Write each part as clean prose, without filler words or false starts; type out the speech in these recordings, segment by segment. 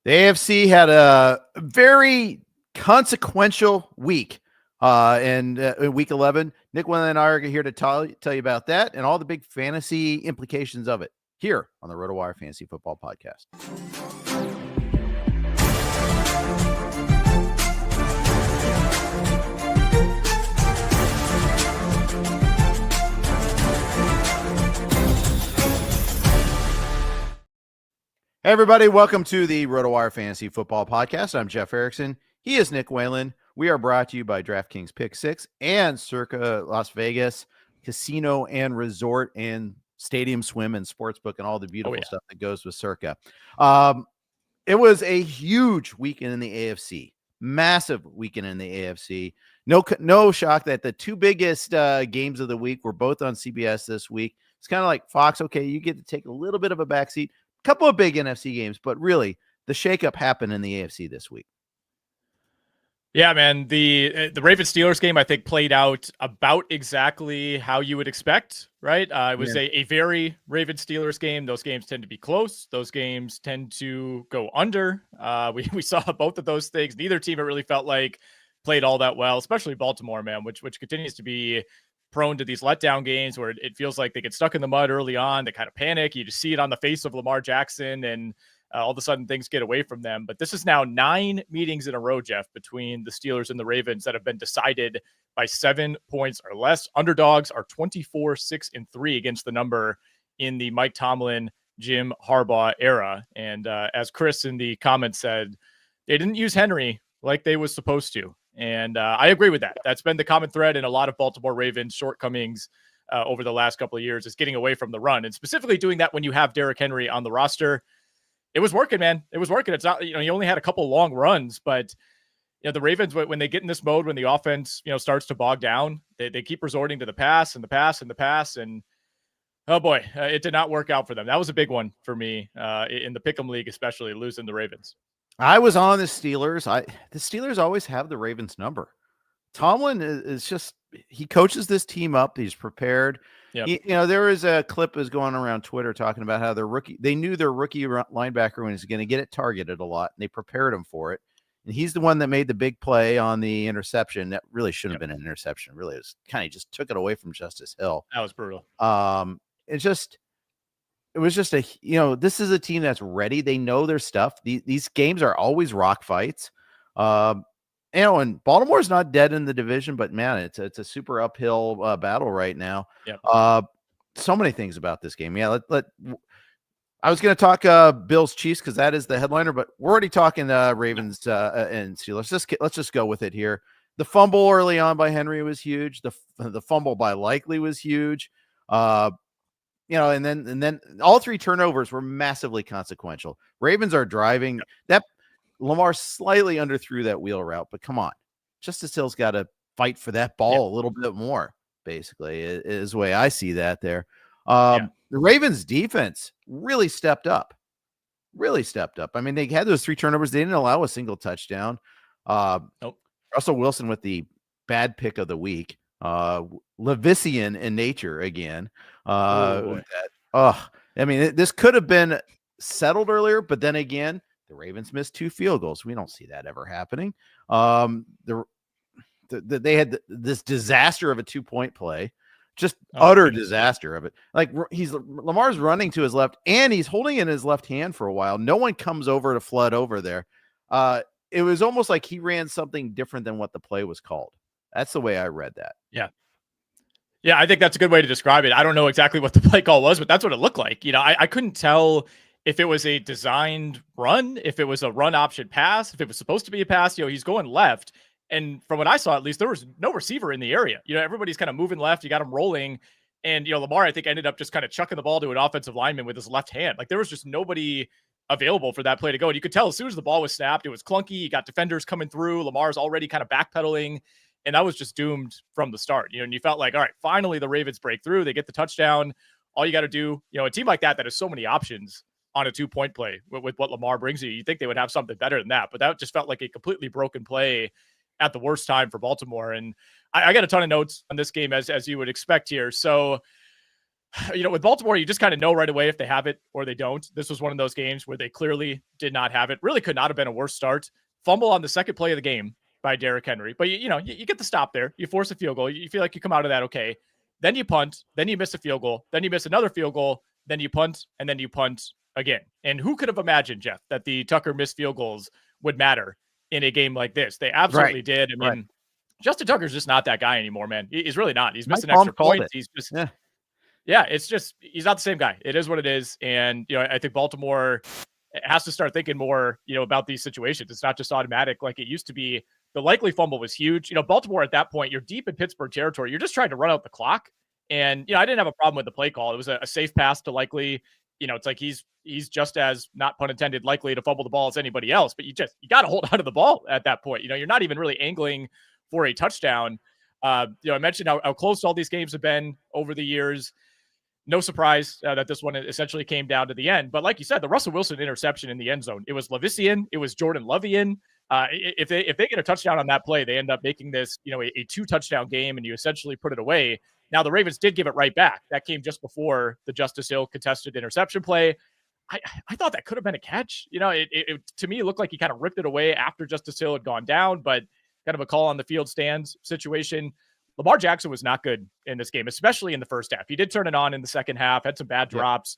The AFC had a very consequential week in week 11. Nick, Whalen, and I are here to tell you about that and all the big fantasy implications of it here on the RotoWire Fantasy Football Podcast. Hey everybody, welcome to the RotoWire Fantasy Football Podcast. I'm Jeff Erickson. He is Nick Whalen. We are brought to you by DraftKings Pick 6 and Circa Las Vegas Casino and Resort and Stadium Swim and Sportsbook and all the beautiful stuff that goes with Circa. It was a huge weekend in the AFC. Massive weekend in the AFC. No shock that the two biggest games of the week were both on CBS this week. It's kind of like Fox. Okay, you get to take a little bit of a backseat. Couple of big NFC games, but really the shakeup happened in the AFC this week. Yeah, man. The Ravens-Steelers game, I think, played out about exactly how you would expect, right? It was a very Ravens-Steelers game. Those games tend to be close. Those games tend to go under. We saw both of those things. Neither team, it really felt like, played all that well, especially Baltimore, man, which continues to be prone to these letdown games where it feels like they get stuck in the mud early on. They kind of panic. You just see it on the face of Lamar Jackson, and all of a sudden things get away from them. But this is now 9 meetings in a row, Jeff, between the Steelers and the Ravens that have been decided by 7 points or less. Underdogs are 24-6-3 against the number in the Mike Tomlin, Jim Harbaugh era. And as Chris in the comments said, they didn't use Henry like they was supposed to. And I agree with that. That's been the common thread in a lot of Baltimore Ravens shortcomings over the last couple of years, is getting away from the run, and specifically doing that when you have Derrick Henry on the roster. It was working, man. It was working. It's not, you only had a couple long runs, but the Ravens, when they get in this mode, when the offense, starts to bog down, they keep resorting to the pass and the pass and the pass. And oh boy, it did not work out for them. That was a big one for me in the Pick'em League, especially losing the Ravens. I was on the Steelers. The Steelers always have the Ravens number. Tomlin is just, he coaches this team up. He's prepared. Yep. There was a clip that was going around Twitter talking about how they knew their rookie linebacker was going to get it targeted a lot, and they prepared him for it. And he's the one that made the big play on the interception. That really shouldn't have been an interception. Really, it was kind of just took it away from Justice Hill. That was brutal. It was just this is a team that's ready. They know their stuff. These games are always rock fights. And Baltimore's not dead in the division, but man, it's a super uphill battle right now. Yep. So many things about this game. Yeah. I was going to talk Bills Chiefs because that is the headliner, but we're already talking Ravens and Steelers. Let's just go with it here. The fumble early on by Henry was huge. The fumble by Likely was huge. And then all 3 turnovers were massively consequential. Ravens are driving. That Lamar slightly underthrew that wheel route, but come on. Justice Hill's got to fight for that ball a little bit more, basically, is the way I see that there. The Ravens defense really stepped up. I mean, they had those 3 turnovers. They didn't allow a single touchdown. Nope. Russell Wilson with the bad pick of the week. Levisian in nature again. I mean, this could have been settled earlier, but then again, the Ravens missed 2 field goals. We don't see that ever happening. They had this disaster of a 2-point play, just utter disaster of it. Like Lamar's running to his left, and he's holding it in his left hand for a while. No one comes over to flood over there. It was almost like he ran something different than what the play was called. That's the way I read that. Yeah, I think that's a good way to describe it. I don't know exactly what the play call was, but that's what it looked like. I couldn't tell if it was a designed run, if it was a run option pass, if it was supposed to be a pass. He's going left. And from what I saw, at least, there was no receiver in the area. Everybody's kind of moving left. You got him rolling. And, Lamar, I think, ended up just kind of chucking the ball to an offensive lineman with his left hand. Like, there was just nobody available for that play to go. And you could tell as soon as the ball was snapped, it was clunky. You got defenders coming through. Lamar's already kind of backpedaling. And that was just doomed from the start. And you felt like, all right, finally the Ravens break through. They get the touchdown. All you got to do, a team like that has so many options on a 2-point play with what Lamar brings you. You think they would have something better than that. But that just felt like a completely broken play at the worst time for Baltimore. And I got a ton of notes on this game, as you would expect here. So with Baltimore, you just kind of know right away if they have it or they don't. This was one of those games where they clearly did not have it. Really could not have been a worse start. Fumble on the second play of the game by Derrick Henry. But, you get the stop there. You force a field goal. You feel like you come out of that okay. Then you punt. Then you miss a field goal. Then you miss another field goal. Then you punt. And then you punt again. And who could have imagined, Jeff, that the Tucker missed field goals would matter in a game like this? They absolutely did. I mean, Justin Tucker's just not that guy anymore, man. He's really not. He's missing extra points. He's just... Yeah, it's just he's not the same guy. It is what it is. And, I think Baltimore has to start thinking more, about these situations. It's not just automatic like it used to be. The likely fumble was huge. Baltimore at that point, you're deep in Pittsburgh territory. You're just trying to run out the clock. And, I didn't have a problem with the play call. It was a safe pass to likely, it's like he's just as, not pun intended, likely to fumble the ball as anybody else. But you got to hold on to the ball at that point. You're not even really angling for a touchdown. I mentioned how close all these games have been over the years. No surprise that this one essentially came down to the end. But like you said, the Russell Wilson interception in the end zone, it was Levissian, it was Jordan Lovian. If they get a touchdown on that play, they end up making this, a 2-touchdown game, and you essentially put it away. Now, the Ravens did give it right back. That came just before the Justice Hill contested interception play. I thought that could have been a catch. It to me, it looked like he kind of ripped it away after Justice Hill had gone down, but kind of a call on the field stands situation. Lamar Jackson was not good in this game, especially in the first half. He did turn it on in the second half, had some bad drops,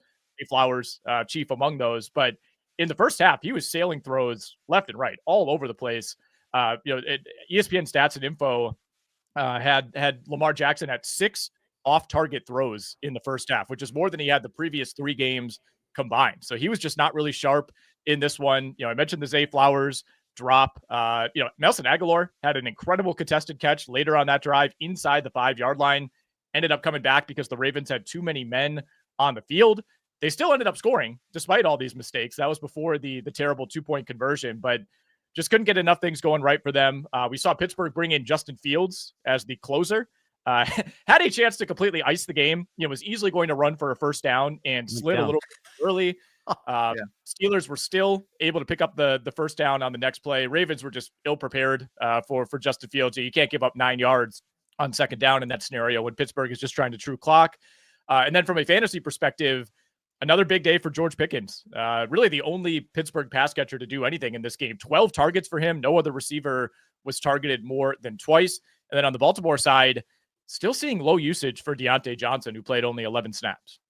Flowers, chief among those. But in the first half, he was sailing throws left and right, all over the place. ESPN Stats and Info had Lamar Jackson at 6 off-target throws in the first half, which is more than he had the previous 3 games combined. So he was just not really sharp in this one. I mentioned the Zay Flowers drop. Nelson Aguilar had an incredible contested catch later on that drive inside the 5-yard line, ended up coming back because the Ravens had too many men on the field. They still ended up scoring despite all these mistakes. That was before the terrible 2-point conversion, but just couldn't get enough things going right for them. We saw Pittsburgh bring in Justin Fields as the closer. Had a chance to completely ice the game. Was easily going to run for a first down and slid a little bit early. Steelers were still able to pick up the first down on the next play. Ravens were just ill prepared for Justin Fields. You can't give up 9 yards on second down in that scenario when Pittsburgh is just trying to true clock. And then from a fantasy perspective, another big day for George Pickens. Really the only Pittsburgh pass catcher to do anything in this game. 12 targets for him. No other receiver was targeted more than twice. And then on the Baltimore side, still seeing low usage for Deontay Johnson, who played only 11 snaps.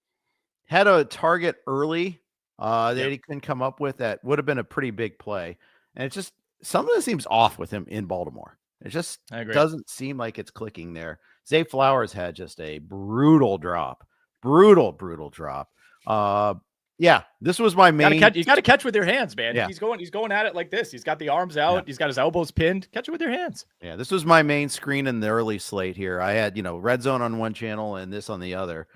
Had a target early that he couldn't come up with that would have been a pretty big play. And it's just, something seems off with him in Baltimore. It just doesn't seem like it's clicking there. Zay Flowers had just a brutal drop. Brutal drop. This was my main. You got to catch with your hands, man. Yeah. He's going at it like this. He's got the arms out. Yeah. He's got his elbows pinned. Catch it with your hands. Yeah, this was my main screen in the early slate here. I had, Red Zone on one channel and this on the other.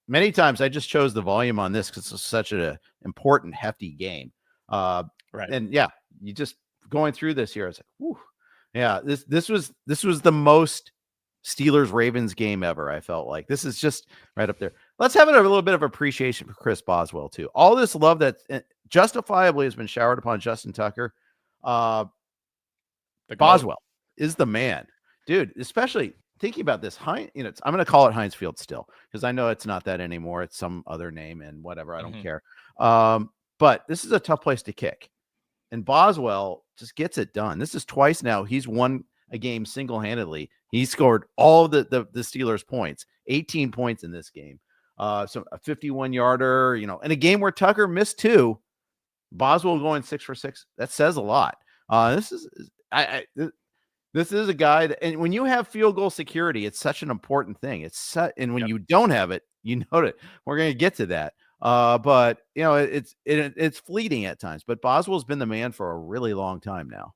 Many times I just chose the volume on this because it's such an important, hefty game. And you just going through this here, I was like, whew. Yeah, this was the most Steelers Ravens game ever. I felt like this is just right up there. Let's have a little bit of appreciation for Chris Boswell too. All this love that justifiably has been showered upon Justin Tucker. Boswell is the man, dude. Especially thinking about this, I'm going to call it Heinz Field still because I know it's not that anymore. It's some other name and whatever. I don't care. But this is a tough place to kick, and Boswell just gets it done. This is twice now he's won a game single-handedly. He scored all the Steelers points, 18 points in this game. So a 51-yarder, in a game where Tucker missed 2, Boswell going 6 for 6. That says a lot. This is a guy that, and when you have field goal security, it's such an important thing. And when you don't have it, that we're going to get to that. But it's fleeting at times, but Boswell's been the man for a really long time now.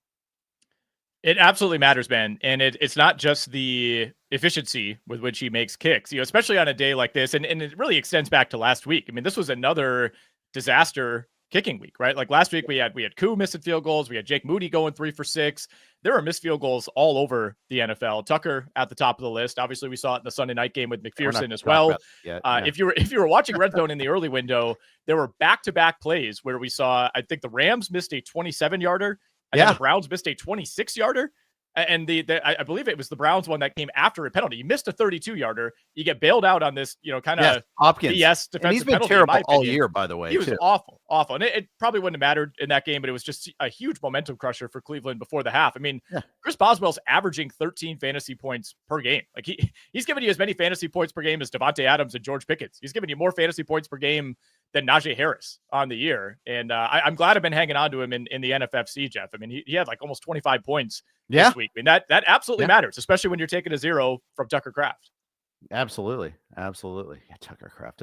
It absolutely matters, man. And it's not just the efficiency with which he makes kicks, especially on a day like this. And it really extends back to last week. I mean, this was another disaster kicking week, right? Like last week we had Koo missing field goals. We had Jake Moody going 3 for 6. There were missed field goals all over the NFL. Tucker at the top of the list. Obviously we saw it in the Sunday night game with McPherson as well. If you were watching Red Zone in the early window, there were back-to-back plays where we saw, I think the Rams missed a 27-yarder. And then the Browns missed a 26-yarder. And I believe it was the Browns one that came after a penalty. You missed a 32-yarder. You get bailed out on this, kind of Hopkins. BS defensive and he's been penalty, terrible all year, by the way. He was awful. And it probably wouldn't have mattered in that game, but it was just a huge momentum crusher for Cleveland before the half. I mean, Chris Boswell's averaging 13 fantasy points per game. Like he's giving you as many fantasy points per game as Devontae Adams and George Pickens. He's giving you more fantasy points per game than Najee Harris on the year. And I'm glad I've been hanging on to him in the NFFC, Jeff. I mean, he had like almost 25 points this week. I mean, that absolutely matters, especially when you're taking a 0 from Tucker Kraft. Absolutely. Yeah, Tucker Kraft.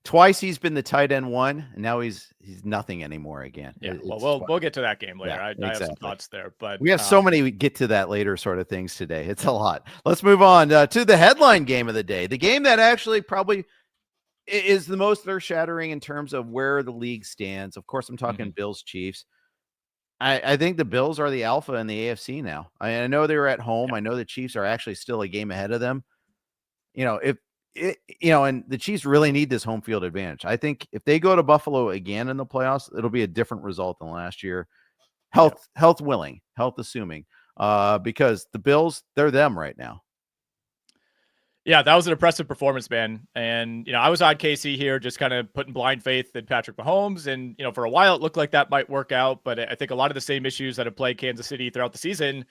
Twice he's been the tight end 1, and now he's nothing anymore again. Yeah, we'll get to that game later. I have some thoughts there, but we have so many we get to that later sort of things today. It's a lot. Let's move on to the headline game of the day. The game that actually probably is the most earth-shattering in terms of where the league stands. Of course, I'm talking Bills Chiefs. I think the Bills are the alpha in the AFC now. I know they were at home. I know the Chiefs are actually still a game ahead of them. And the Chiefs really need this home field advantage. I think if they go to Buffalo again in the playoffs, it'll be a different result than last year. Health assuming, because the Bills, they're them right now. Yeah, that was an impressive performance, man. And, I was on KC here, just kind of putting blind faith in Patrick Mahomes. And, for a while, it looked like that might work out. But I think a lot of the same issues that have plagued Kansas City throughout the season,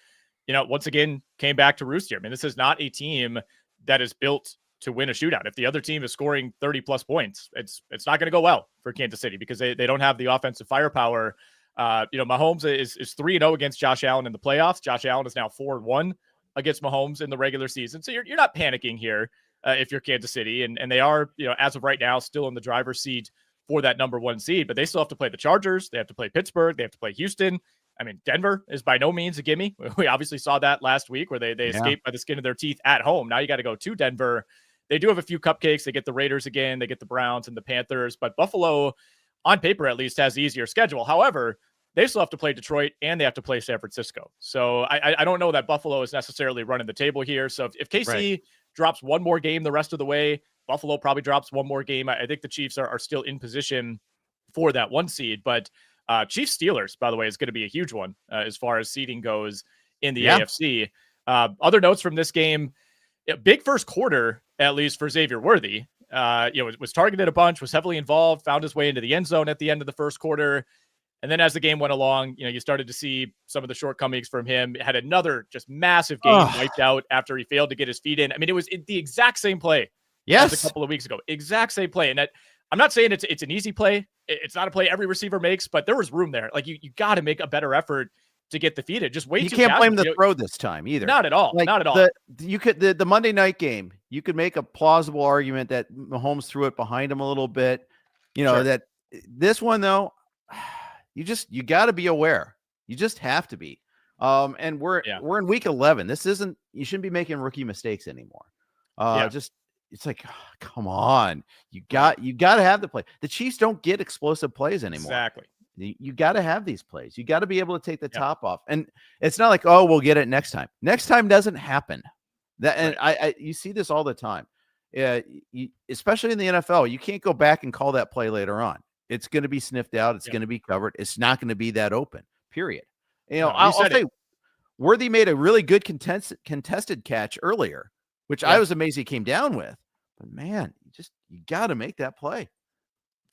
once again, came back to roost here. I mean, this is not a team that is built to win a shootout. If the other team is scoring 30+ points, it's not going to go well for Kansas City because they don't have the offensive firepower. Mahomes is 3-0 against Josh Allen in the playoffs. Josh Allen is now 4-1 against Mahomes in the regular season. So you're not panicking here if you're Kansas City. And they are, as of right now, still in the driver's seat for that number 1 seed, but they still have to play the Chargers. They have to play Pittsburgh. They have to play Houston. I mean, Denver is by no means a gimme. We obviously saw that last week where they escaped by the skin of their teeth at home. Now you got to go to Denver. They do have a few cupcakes. They get the Raiders again. They get the Browns and the Panthers, but Buffalo, on paper at least, has the easier schedule. However, they still have to play Detroit and they have to play San Francisco. So I don't know that Buffalo is necessarily running the table here. So if KC drops one more game the rest of the way, Buffalo probably drops one more game. I think the Chiefs are still in position for that 1 seed, but Chiefs Steelers, by the way, is going to be a huge one as far as seeding goes in the AFC. Other notes from this game, big first quarter, at least for Xavier Worthy. Was targeted a bunch, was heavily involved, found his way into the end zone at the end of the first quarter. And then as the game went along, you started to see some of the shortcomings from him. Had another just massive game wiped out after he failed to get his feet in. I mean, it was the exact same play as a couple of weeks ago. Exact same play. And I'm not saying it's an easy play. It's not a play every receiver makes, but there was room there. Like you got to make a better effort to get defeated. Just wait. You can't blame the throw this time either. Not at all. Like not at all. The Monday night game, you could make a plausible argument that Mahomes threw it behind him a little bit. That this one though, you got to be aware. You just have to be. And we're in week 11. You shouldn't be making rookie mistakes anymore. It's like, come on. You got to have the play. The Chiefs don't get explosive plays anymore. Exactly. You got to have these plays. You got to be able to take the top off. And it's not like, oh, we'll get it next time. Next time doesn't happen. And you see this all the time. Especially in the NFL, you can't go back and call that play later on. It's going to be sniffed out. It's going to be covered. It's not going to be that open, period. I'll say Worthy made a really good contested catch earlier, which I was amazed he came down with. But man, you got to make that play.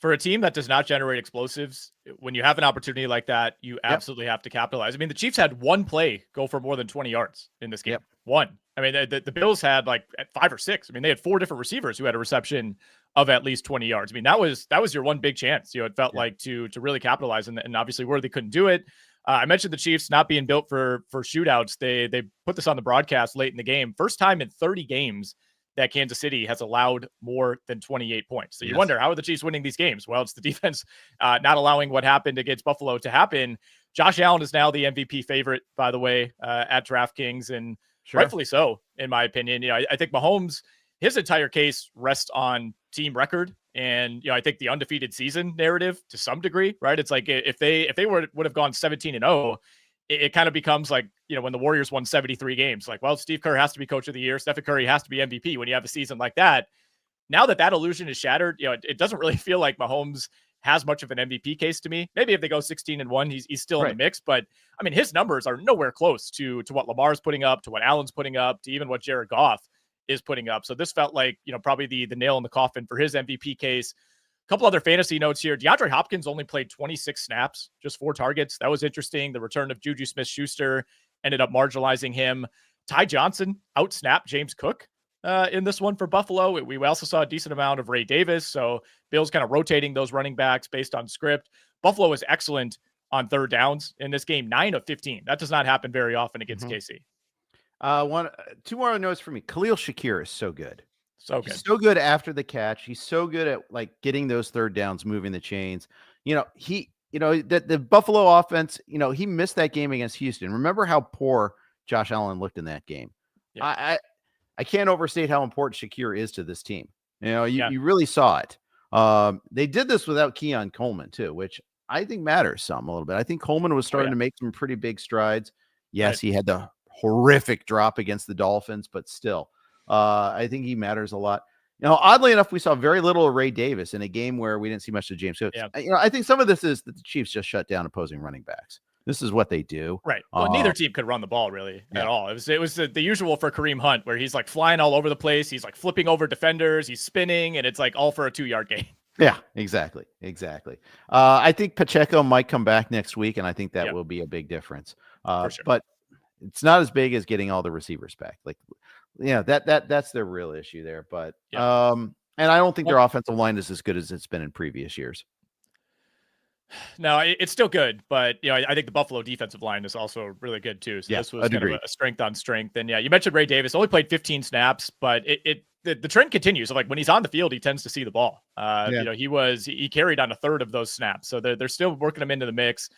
For a team that does not generate explosives, when you have an opportunity like that, you absolutely have to capitalize. I mean, the Chiefs had one play go for more than 20 yards in this game. One. I mean, the Bills had like 5 or 6. I mean, they had 4 different receivers who had a reception of at least 20 yards. I mean, that was your one big chance. It felt like to really capitalize, and obviously Worthy couldn't do it. I mentioned the Chiefs not being built for shootouts. They put this on the broadcast late in the game. First time in 30 games that Kansas City has allowed more than 28 points. So you wonder, how are the Chiefs winning these games? Well, it's the defense not allowing what happened against Buffalo to happen. Josh Allen is now the MVP favorite, by the way, at DraftKings, and rightfully so, in my opinion. I think Mahomes, his entire case rests on team record, and I think the undefeated season narrative to some degree, right? It's like if they would have gone 17-0, it kind of becomes like, when the Warriors won 73 games, like, well, Steve Kerr has to be coach of the year. Stephen Curry has to be MVP when you have a season like that. Now that illusion is shattered, it doesn't really feel like Mahomes has much of an MVP case to me. Maybe if they go 16-1, he's still in the mix. But I mean, his numbers are nowhere close to what Lamar's putting up, to what Allen's putting up, to even what Jared Goff is putting up. So this felt like, probably the nail in the coffin for his MVP case. A couple other fantasy notes here. DeAndre Hopkins only played 26 snaps, just 4 targets. That was interesting. The return of Juju Smith-Schuster ended up marginalizing him. Ty Johnson out-snapped James Cook in this one for Buffalo. We also saw a decent amount of Ray Davis. So Bill's kind of rotating those running backs based on script. Buffalo was excellent on third downs in this game, 9 of 15. That does not happen very often against KC. Two more notes for me. Khalil Shakir is so good. He's so good after the catch. He's so good at like getting those third downs, moving the chains. The Buffalo offense, he missed that game against Houston. Remember how poor Josh Allen looked in that game. Yeah. I can't overstate how important Shakir is to this team. You really saw it. They did this without Keon Coleman too, which I think matters a little bit. I think Coleman was starting to make some pretty big strides. Yes, he had the horrific drop against the Dolphins, but still, I think he matters a lot. Oddly enough, we saw very little of Ray Davis in a game where we didn't see much of James. So, I think some of this is that the Chiefs just shut down opposing running backs. This is what they do. Right. Well, neither team could run the ball really at all. It was the usual for Kareem Hunt, where he's like flying all over the place. He's like flipping over defenders. He's spinning, and it's like all for a 2-yard gain. Yeah, exactly. I think Pacheco might come back next week, and I think that will be a big difference. For sure. But it's not as big as getting all the receivers back. That's their real issue there. But and I don't think their offensive line is as good as it's been in previous years. No, it's still good, but I think the Buffalo defensive line is also really good too. So this was kind of a strength on strength. And you mentioned Ray Davis only played 15 snaps, but the trend continues. So like when he's on the field, he tends to see the ball. He carried on a third of those snaps, so they're still working him into the mix.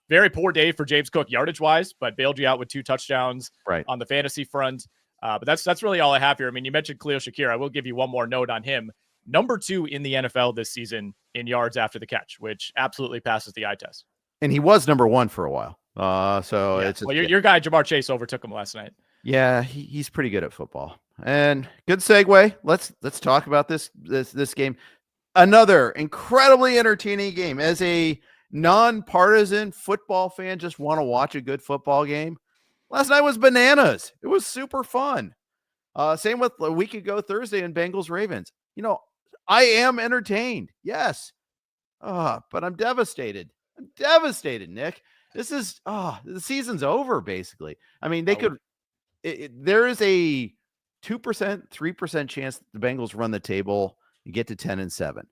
Very poor day for James Cook yardage wise, but bailed you out with 2 touchdowns on the fantasy front. But that's really all I have here. I mean, you mentioned Khalil Shakir. I will give you one more note on him. Number 2 in the NFL this season in yards after the catch, which absolutely passes the eye test. And he was number 1 for a while. Your guy Jamar Chase overtook him last night. Yeah, he's pretty good at football. And good segue. Let's talk about this game. Another incredibly entertaining game. As a nonpartisan football fan, just want to watch a good football game. Last night was bananas. It was super fun. Same with a week ago Thursday in Bengals-Ravens. I am entertained. Yes. But I'm devastated. Nick. This is, the season's over, basically. I mean, they could, there is a 2%, 3% chance that the Bengals run the table and get to 10-7.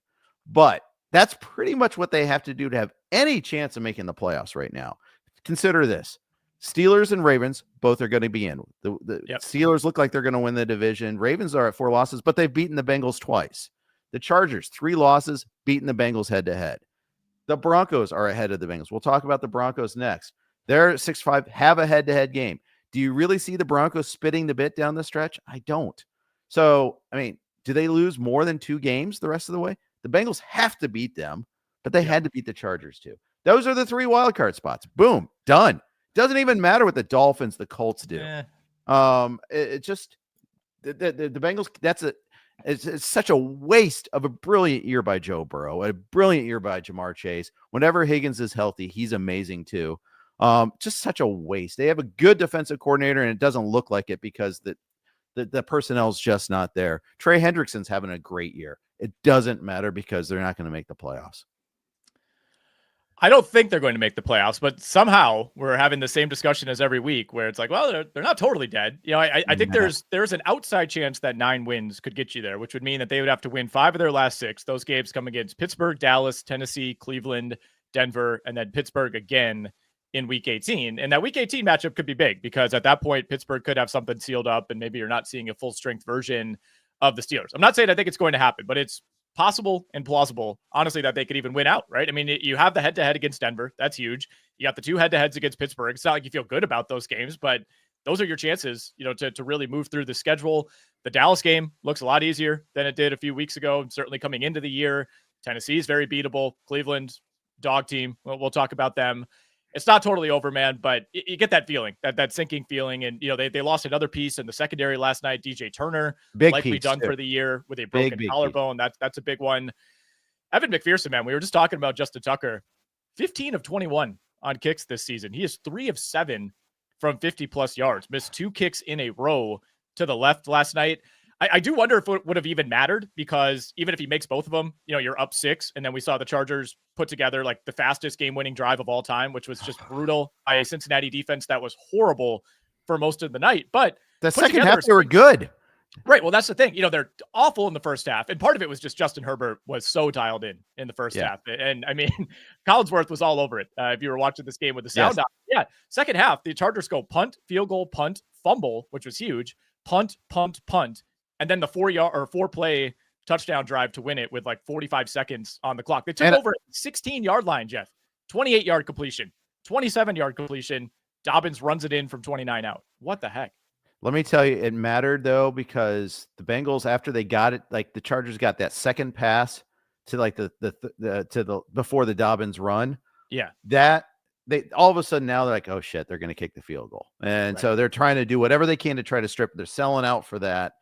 But that's pretty much what they have to do to have any chance of making the playoffs right now. Consider this. Steelers and Ravens both are going to be in. The Steelers look like they're going to win the division. Ravens are at 4 losses, but they've beaten the Bengals twice. The Chargers, 3 losses, beating the Bengals head-to-head. The Broncos are ahead of the Bengals. We'll talk about the Broncos next. They're 6-5, have a head-to-head game. Do you really see the Broncos spitting the bit down the stretch? I don't. So, I mean, do they lose more than 2 games the rest of the way? The Bengals have to beat them, but they had to beat the Chargers too. Those are the 3 wildcard spots. Boom, done. Doesn't even matter what the Dolphins, the Colts do. It just the Bengals. It's such a waste of a brilliant year by Joe Burrow, a brilliant year by Jamar Chase. Whenever Higgins is healthy, he's amazing too. Just such a waste. They have a good defensive coordinator, and it doesn't look like it because the personnel's just not there. Trey Hendrickson's having a great year. It doesn't matter because they're not going to make the playoffs. I don't think they're going to make the playoffs, but somehow we're having the same discussion as every week where it's like, well, they're not totally dead. I think there's an outside chance that 9 wins could get you there, which would mean that they would have to win 5 of their last 6. Those games come against Pittsburgh, Dallas, Tennessee, Cleveland, Denver, and then Pittsburgh again in week 18. And that week 18 matchup could be big because at that point, Pittsburgh could have something sealed up and maybe you're not seeing a full strength version of the Steelers. I'm not saying I think it's going to happen, but it's possible and plausible, honestly, that they could even win out, right? I mean, you have the head-to-head against Denver. That's huge. You got the 2 head-to-heads against Pittsburgh. It's not like you feel good about those games, but those are your chances, to really move through the schedule. The Dallas game looks a lot easier than it did a few weeks ago, and certainly coming into the year. Tennessee is very beatable. Cleveland, dog team. We'll talk about them. It's not totally over, man, but you get that feeling, that sinking feeling. And, they lost another piece in the secondary last night. DJ Turner, likely done for the year with a broken collarbone. That's a big one. Evan McPherson, man, we were just talking about Justin Tucker, 15 of 21 on kicks this season. He is 3 of 7 from 50 plus yards, missed 2 kicks in a row to the left last night. I do wonder if it would have even mattered, because even if he makes both of them, you're up 6. And then we saw the Chargers put together like the fastest game-winning drive of all time, which was just brutal by a Cincinnati defense that was horrible for most of the night. But the second half, they were good. Right. Well, that's the thing. They're awful in the first half. And part of it was just Justin Herbert was so dialed in the first half. And I mean, Collinsworth was all over it. If you were watching this game with the sound on. Yeah. Second half, the Chargers go punt, field goal, punt, fumble, which was huge. Punt, punt, punt. And then the 4-play touchdown drive to win it with like 45 seconds on the clock. They took over 16-yard line, Jeff. 28-yard completion, 27-yard completion. Dobbins runs it in from 29 out. What the heck? Let me tell you, it mattered though, because the Bengals, after they got it, like the Chargers got that second pass to like the before the Dobbins run. Yeah. That they all of a sudden now they're like, oh shit, they're going to kick the field goal. And so they're trying to do whatever they can to try to strip. They're selling out for that.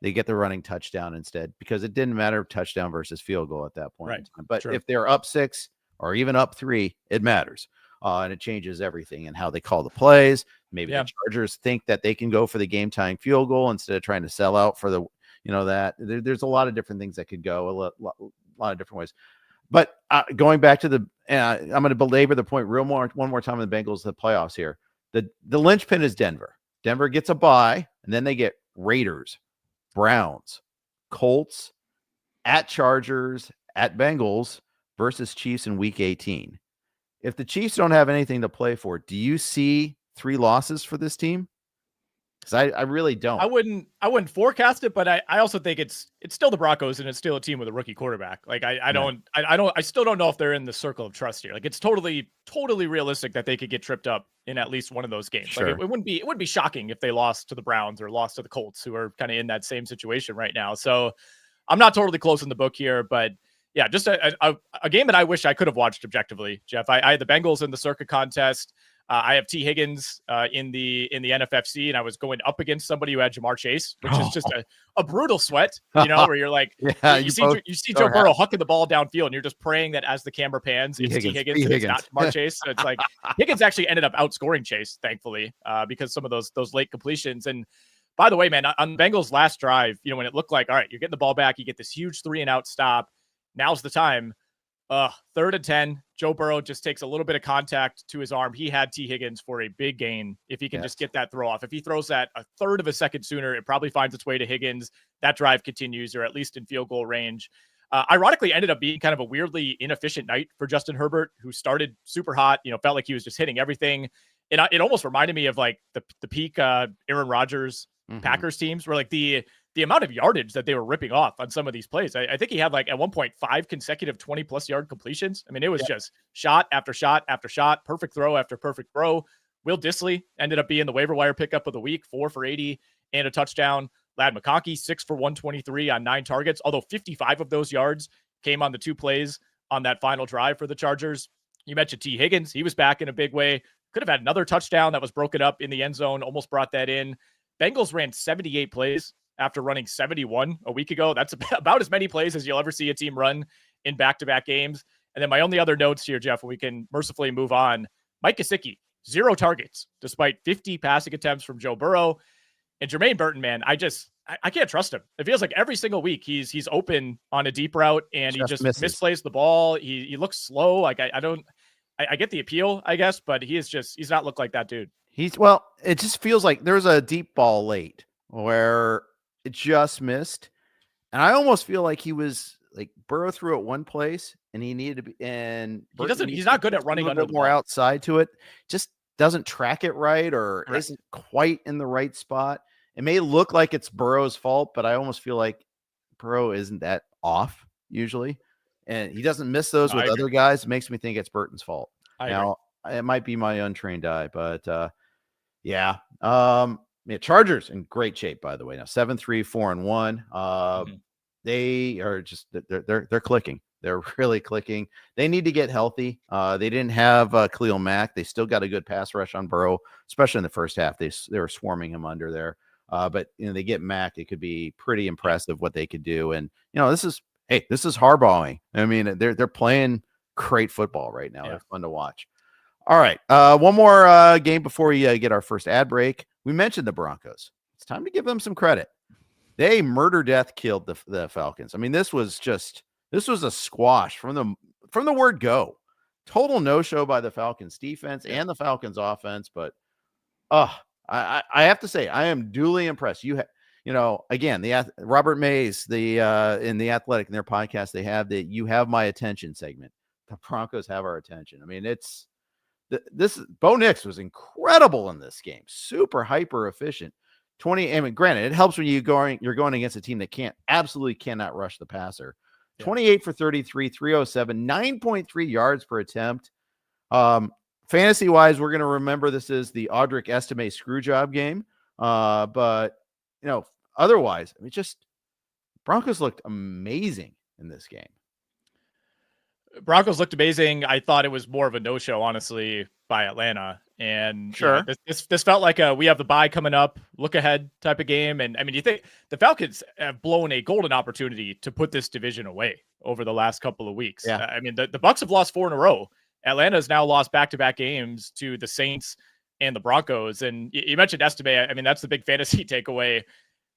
They get the running touchdown instead, because it didn't matter touchdown versus field goal at that point. Right. But if they're up 6 or even up 3, it matters. And it changes everything and how they call the plays. Maybe the Chargers think that they can go for the game tying field goal instead of trying to sell out for the, that there's a lot of different things that could go a lot of different ways. But going back to I'm going to belabor the point one more time in the Bengals, the playoffs here. The linchpin is Denver. Denver gets a bye, and then they get Raiders, Browns, Colts, at Chargers, at Bengals versus Chiefs in week 18. If the Chiefs don't have anything to play for, do you see 3 losses for this team? Because I really don't. I wouldn't forecast it, but I also think it's still the Broncos, and it's still a team with a rookie quarterback. Like I still don't know if they're in the circle of trust here. Like it's totally realistic that they could get tripped up in at least one of those games. Sure. Like it wouldn't be shocking if they lost to the Browns or lost to the Colts, who are kind of in that same situation right now. So I'm not totally close in the book here, but yeah, just a game that I wish I could have watched objectively, Jeff. I had the Bengals in the Circa contest. I have T. Higgins in the NFFC, and I was going up against somebody who had Jamar Chase, which is just a brutal sweat, where you're like, you see Joe Burrow hucking the ball downfield, and you're just praying that as the camera pans, it's T. Higgins, and it's not Jamar Chase. So it's like Higgins actually ended up outscoring Chase, thankfully, because some of those late completions. And by the way, man, on Bengals' last drive, when it looked like, all right, you're getting the ball back, you get this huge 3-and-out stop. Now's the time. 3rd and 10. Joe Burrow just takes a little bit of contact to his arm. He had T. Higgins for a big gain if he can just get that throw off. If he throws that a third of a second sooner, it probably finds its way to Higgins. That drive continues, or at least in field goal range. Ironically, ended up being kind of a weirdly inefficient night for Justin Herbert, who started super hot, felt like he was just hitting everything. And it almost reminded me of like the peak Aaron Rodgers Packers teams, where like the amount of yardage that they were ripping off on some of these plays. I think he had like at one point 5 consecutive 20+ yard completions. I mean, it was just shot after shot after shot, perfect throw after perfect throw. Will Dissly ended up being the waiver wire pickup of the week, 4 for 80 and a touchdown. Ladd McConkey, 6 for 123 on 9 targets, although 55 of those yards came on the 2 plays on that final drive for the Chargers. You mentioned T. Higgins. He was back in a big way. Could have had another touchdown that was broken up in the end zone, almost brought that in. Bengals ran 78 plays after running 71 a week ago. That's about as many plays as you'll ever see a team run in back-to-back games. And then my only other notes here, Jeff, we can mercifully move on. Mike Gesicki, 0 targets, despite 50 passing attempts from Joe Burrow. And Jermaine Burton, man, I can't trust him. It feels like every single week he's open on a deep route, and he just misplays the ball. He looks slow. Like I get the appeal, I guess, but he's not looked like that dude. It just feels like there's a deep ball late where it just missed. And I almost feel like he was like Burrow threw it one place and he needed to be, and he's not good at running under the more ball. outside to it. Just doesn't track it right, or isn't quite in the right spot. It may look like it's Burrow's fault, but I almost feel like Burrow isn't that off usually. And he doesn't miss those with other guys. It makes me think it's Burton's fault. It might be my untrained eye, but Chargers in great shape, by the way. Now 7-3, 4-1. They are just they're clicking. They're really clicking. They need to get healthy. They didn't have Khalil Mack. They still got a good pass rush on Burrow, especially in the first half. They were swarming him under there. But they get Mack. It could be pretty impressive what they could do. And this is hey, this is Harbaughing. I mean, they're playing great football right now. Yeah. They're fun to watch. All right. One more game before we get our first ad break. We mentioned the Broncos. It's time to give them some credit. They murder death killed the Falcons. I mean, this was a squash from the word go. Total no-show by the Falcons defense and the Falcons offense. But I have to say, I am duly impressed. Again, Robert Mays, in the Athletic, in their podcast, they have the "You Have My Attention" segment. The Broncos have our attention. I mean, Bo Nix was incredible in this game. Super hyper efficient. 20. I mean, granted, it helps when you're going against a team that absolutely cannot rush the passer. 28 for 33, 307, 9.3 yards per attempt. Fantasy wise, we're going to remember this is the Audric Estime screw job game. But otherwise, I mean, just Broncos looked amazing in this game. Broncos looked amazing. I thought it was more of a no-show, honestly, by Atlanta. And sure, this felt like we have the bye coming up, look ahead type of game. And I mean, you think the Falcons have blown a golden opportunity to put this division away over the last couple of weeks. Yeah. I mean, the Bucs have lost 4 in a row. Atlanta has now lost back-to-back games to the Saints and the Broncos. And you mentioned Estime. I mean, that's the big fantasy takeaway.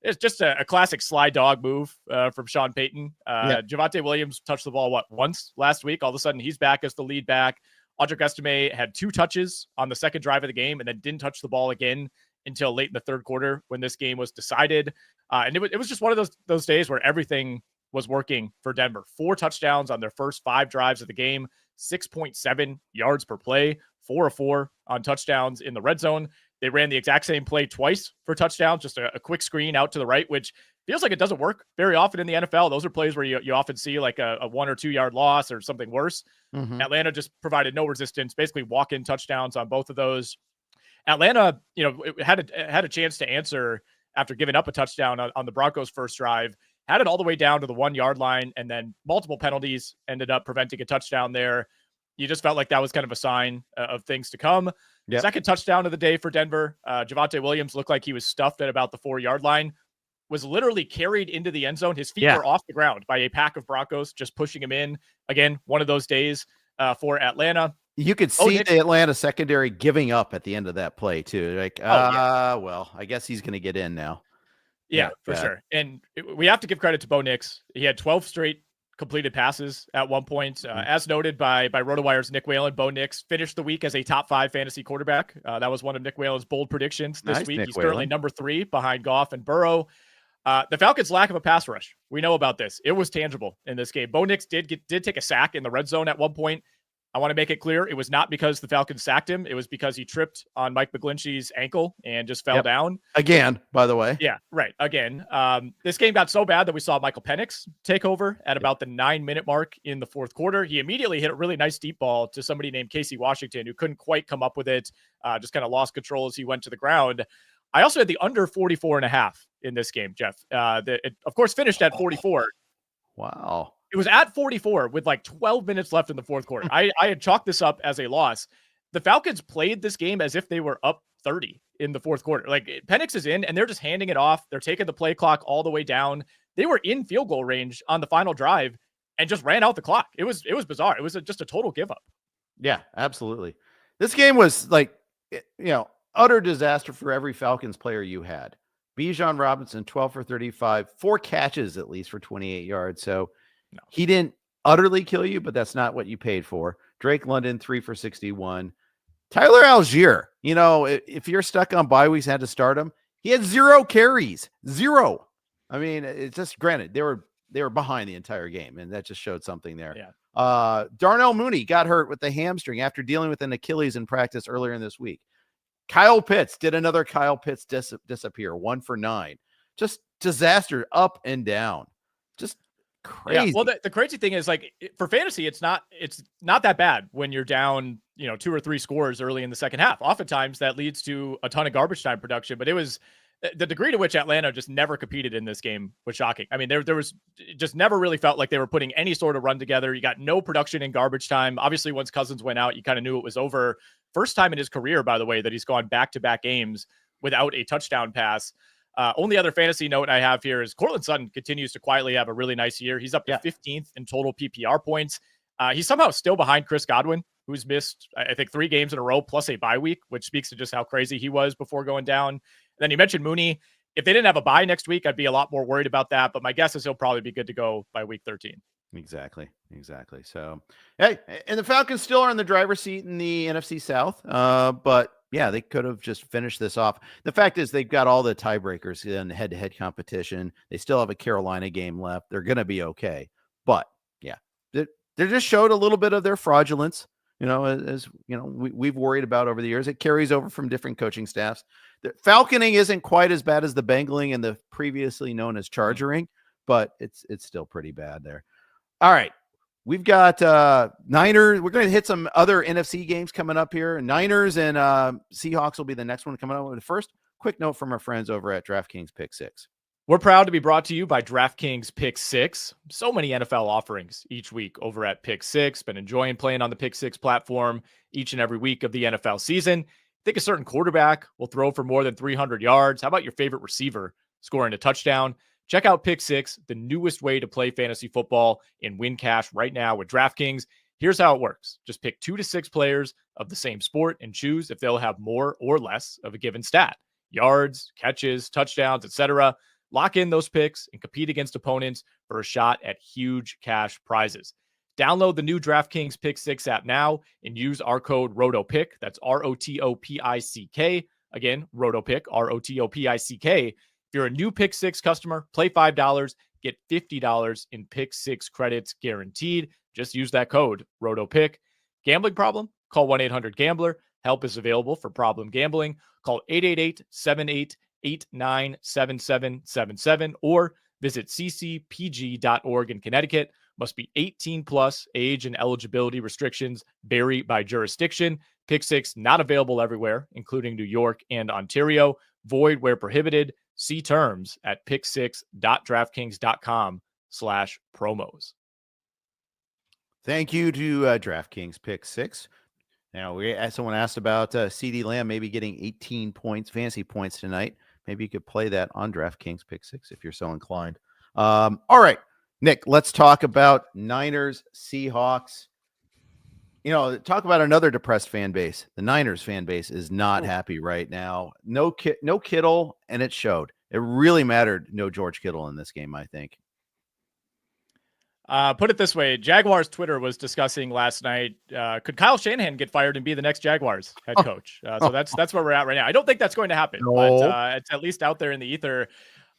It's just a classic sly dog move from Sean Payton. Javonte Williams touched the ball, once last week. All of a sudden, he's back as the lead back. Audric Estime had 2 touches on the second drive of the game and then didn't touch the ball again until late in the third quarter when this game was decided. And it was just one of those days where everything was working for Denver. 4 touchdowns on their first 5 drives of the game, 6.7 yards per play, 4 of 4 on touchdowns in the red zone. They ran the exact same play twice for touchdowns, just a quick screen out to the right, which feels like it doesn't work very often in the NFL. Those are plays where you often see like a 1 or 2 yard loss or something worse. Mm-hmm. Atlanta just provided no resistance, basically walk-in touchdowns on both of those. Atlanta, had a chance to answer after giving up a touchdown on the Broncos' first drive, had it all the way down to the 1 yard line, and then multiple penalties ended up preventing a touchdown there. You just felt like that was kind of a sign of things to come. Yep. Second touchdown of the day for Denver. Javonte Williams looked like he was stuffed at about the 4 yard line, was literally carried into the end zone. His feet were off the ground by a pack of Broncos just pushing him in. Again, one of those days for Atlanta. You could see the Atlanta secondary giving up at the end of that play too. Like, well, I guess he's going to get in now. Yeah, for sure. And we have to give credit to Bo Nix. He had 12 straight completed passes at one point. As noted by RotoWire's Nick Whalen, Bo Nix finished the week as a top 5 fantasy quarterback. That was one of Nick Whalen's bold predictions this week. He's currently number 3 behind Goff and Burrow. The Falcons' lack of a pass rush, we know about this. It was tangible in this game. Bo Nix did take a sack in the red zone at one point. I want to make it clear, it was not because the Falcons sacked him. It was because he tripped on Mike McGlinchey's ankle and just fell down. Again, by the way. Yeah, right. Again. This game got so bad that we saw Michael Penix take over at about the 9-minute mark in the fourth quarter. He immediately hit a really nice deep ball to somebody named Casey Washington, who couldn't quite come up with it, just kind of lost control as he went to the ground. I also had the under 44.5 in this game, Jeff. It, of course, finished at 44. Wow. It was at 44 with like 12 minutes left in the fourth quarter. I had chalked this up as a loss. The Falcons played this game as if they were up 30 in the fourth quarter. Like Penix is in and they're just handing it off. They're taking the play clock all the way down. They were in field goal range on the final drive and just ran out the clock. It was bizarre. It was just a total give up. Yeah, absolutely. This game was like, utter disaster for every Falcons player you had. Bijan Robinson, 12 for 35, 4 catches at least for 28 yards. So he didn't utterly kill you, but that's not what you paid for. Drake London, 3 for 61. Tyler Algier, if you're stuck on bye weeks, had to start him. He had 0 carries, 0. I mean, it's just granted they were behind the entire game, and that just showed something there. Yeah. Darnell Mooney got hurt with the hamstring after dealing with an Achilles in practice earlier in this week. Kyle Pitts did another Kyle Pitts disappear, 1 for 9. Just disaster up and down. Just crazy. Yeah, well, the crazy thing is, like, for fantasy, it's not that bad when you're down, 2 or 3 scores early in the second half. Oftentimes that leads to a ton of garbage time production, but it was the degree to which Atlanta just never competed in this game was shocking. I mean, there was just never really felt like they were putting any sort of run together. You got no production in garbage time. Obviously, once Cousins went out, you kind of knew it was over. First time in his career, by the way, that he's gone back-to-back games without a touchdown pass. Only other fantasy note I have here is Cortland Sutton continues to quietly have a really nice year. He's up to 15th in total PPR points. He's somehow still behind Chris Godwin, who's missed, I think, 3 games in a row plus a bye week, which speaks to just how crazy he was before going down. And then you mentioned Mooney. If they didn't have a bye next week, I'd be a lot more worried about that. But my guess is he'll probably be good to go by week 13. Exactly. So, hey, and the Falcons still are in the driver's seat in the NFC South. But yeah, they could have just finished this off. The fact is they've got all the tiebreakers in head-to-head competition. They still have a Carolina game left. They're going to be okay. But yeah, they just showed a little bit of their fraudulence, as we've worried about over the years. It carries over from different coaching staffs. The falconing isn't quite as bad as the bangling and the previously known as chargering, but it's still pretty bad there. All right. We've got Niners. We're going to hit some other NFC games coming up here. Niners and Seahawks will be the next one coming up. First, quick note from our friends over at DraftKings Pick 6. We're proud to be brought to you by DraftKings Pick 6. So many NFL offerings each week over at Pick 6. Been enjoying playing on the Pick 6 platform each and every week of the NFL season. Think a certain quarterback will throw for more than 300 yards. How about your favorite receiver scoring a touchdown? Check out Pick 6, the newest way to play fantasy football and win cash right now with DraftKings. Here's how it works. Just pick 2 to 6 players of the same sport and choose if they'll have more or less of a given stat. Yards, catches, touchdowns, etc. Lock in those picks and compete against opponents for a shot at huge cash prizes. Download the new DraftKings Pick 6 app now and use our code ROTOPICK. That's ROTOPICK. Again, ROTOPICK, ROTOPICK. If you're a new Pick 6 customer, play $5, get $50 in Pick 6 credits guaranteed. Just use that code, ROTOPICK. Gambling problem? Call 1-800-GAMBLER. Help is available for problem gambling. Call 888-78-89-7777 or visit ccpg.org in Connecticut. Must be 18 plus. Age and eligibility restrictions vary by jurisdiction. Pick 6 not available everywhere, including New York and Ontario. Void where prohibited. See terms at pick6.draftkings.com/promos. Thank you to DraftKings Pick 6. Now, someone asked about CeeDee Lamb maybe getting 18 points, fantasy points tonight. Maybe you could play that on DraftKings Pick 6 if you're so inclined. All right, Nick, let's talk about Niners, Seahawks. Talk about another depressed fan base. The Niners fan base is not happy right now. No Kittle, and it showed. It really mattered. No George Kittle in this game, I think. Put it this way. Jaguars Twitter was discussing last night, could Kyle Shanahan get fired and be the next Jaguars head coach? So that's where we're at right now. I don't think that's going to happen, but it's at least out there in the ether.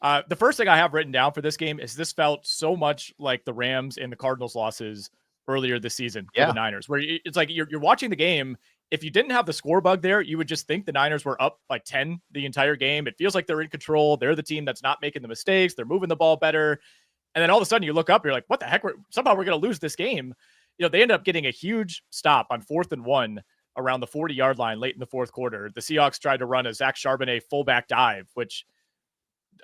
The first thing I have written down for this game is this felt so much like the Rams and the Cardinals losses earlier this season for the Niners, where it's like you're watching the game. If you didn't have the score bug there, you would just think the Niners were up like 10 the entire game. It feels like they're in control. They're the team that's not making the mistakes. They're moving the ball better. And then all of a sudden you look up, you're like, what the heck? Somehow we're going to lose this game. They ended up getting a huge stop on 4th and 1 around the 40-yard line late in the fourth quarter. The Seahawks tried to run a Zach Charbonnet fullback dive, which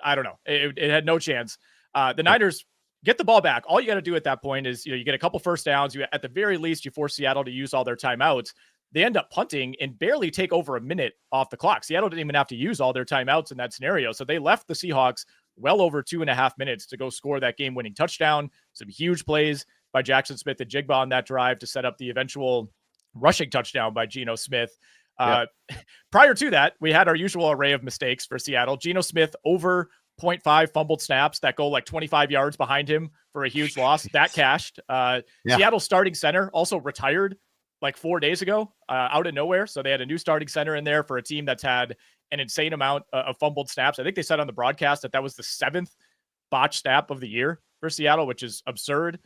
I don't know. It had no chance. The Niners get the ball back. All you got to do at that point is, you get a couple first downs. At the very least, you force Seattle to use all their timeouts. They end up punting and barely take over a minute off the clock. Seattle didn't even have to use all their timeouts in that scenario. So they left the Seahawks well over 2.5 minutes to go score that game-winning touchdown. Some huge plays by Jackson Smith and Jigba on that drive to set up the eventual rushing touchdown by Geno Smith. Prior to that, we had our usual array of mistakes for Seattle. Geno Smith over 0.5 fumbled snaps that go like 25 yards behind him for a huge loss. That cashed. Seattle starting center also retired like 4 days ago out of nowhere. So they had a new starting center in there for a team that's had an insane amount of fumbled snaps. I think they said on the broadcast that was the 7th botched snap of the year for Seattle, which is absurd.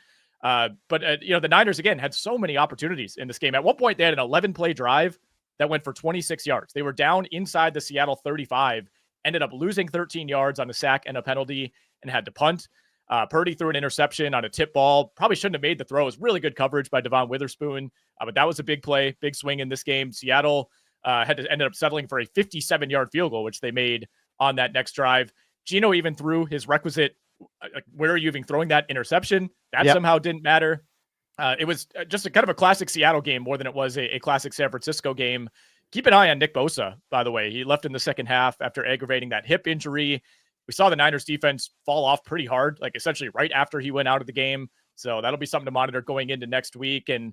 But the Niners, again, had so many opportunities in this game. At one point, they had an 11-play drive that went for 26 yards. They were down inside the Seattle 35, ended up losing 13 yards on a sack and a penalty and had to punt. Purdy threw an interception on a tip ball. Probably shouldn't have made the throw. It was really good coverage by Devon Witherspoon. But that was a big play, big swing in this game. Seattle ended up settling for a 57-yard field goal, which they made on that next drive. Geno even threw his requisite, where are you even throwing that interception? That somehow didn't matter. It was just a kind of a classic Seattle game more than it was a classic San Francisco game. Keep an eye on Nick Bosa, by the way. He left in the second half after aggravating that hip injury. We saw the Niners defense fall off pretty hard, like essentially right after he went out of the game. So that'll be something to monitor going into next week. And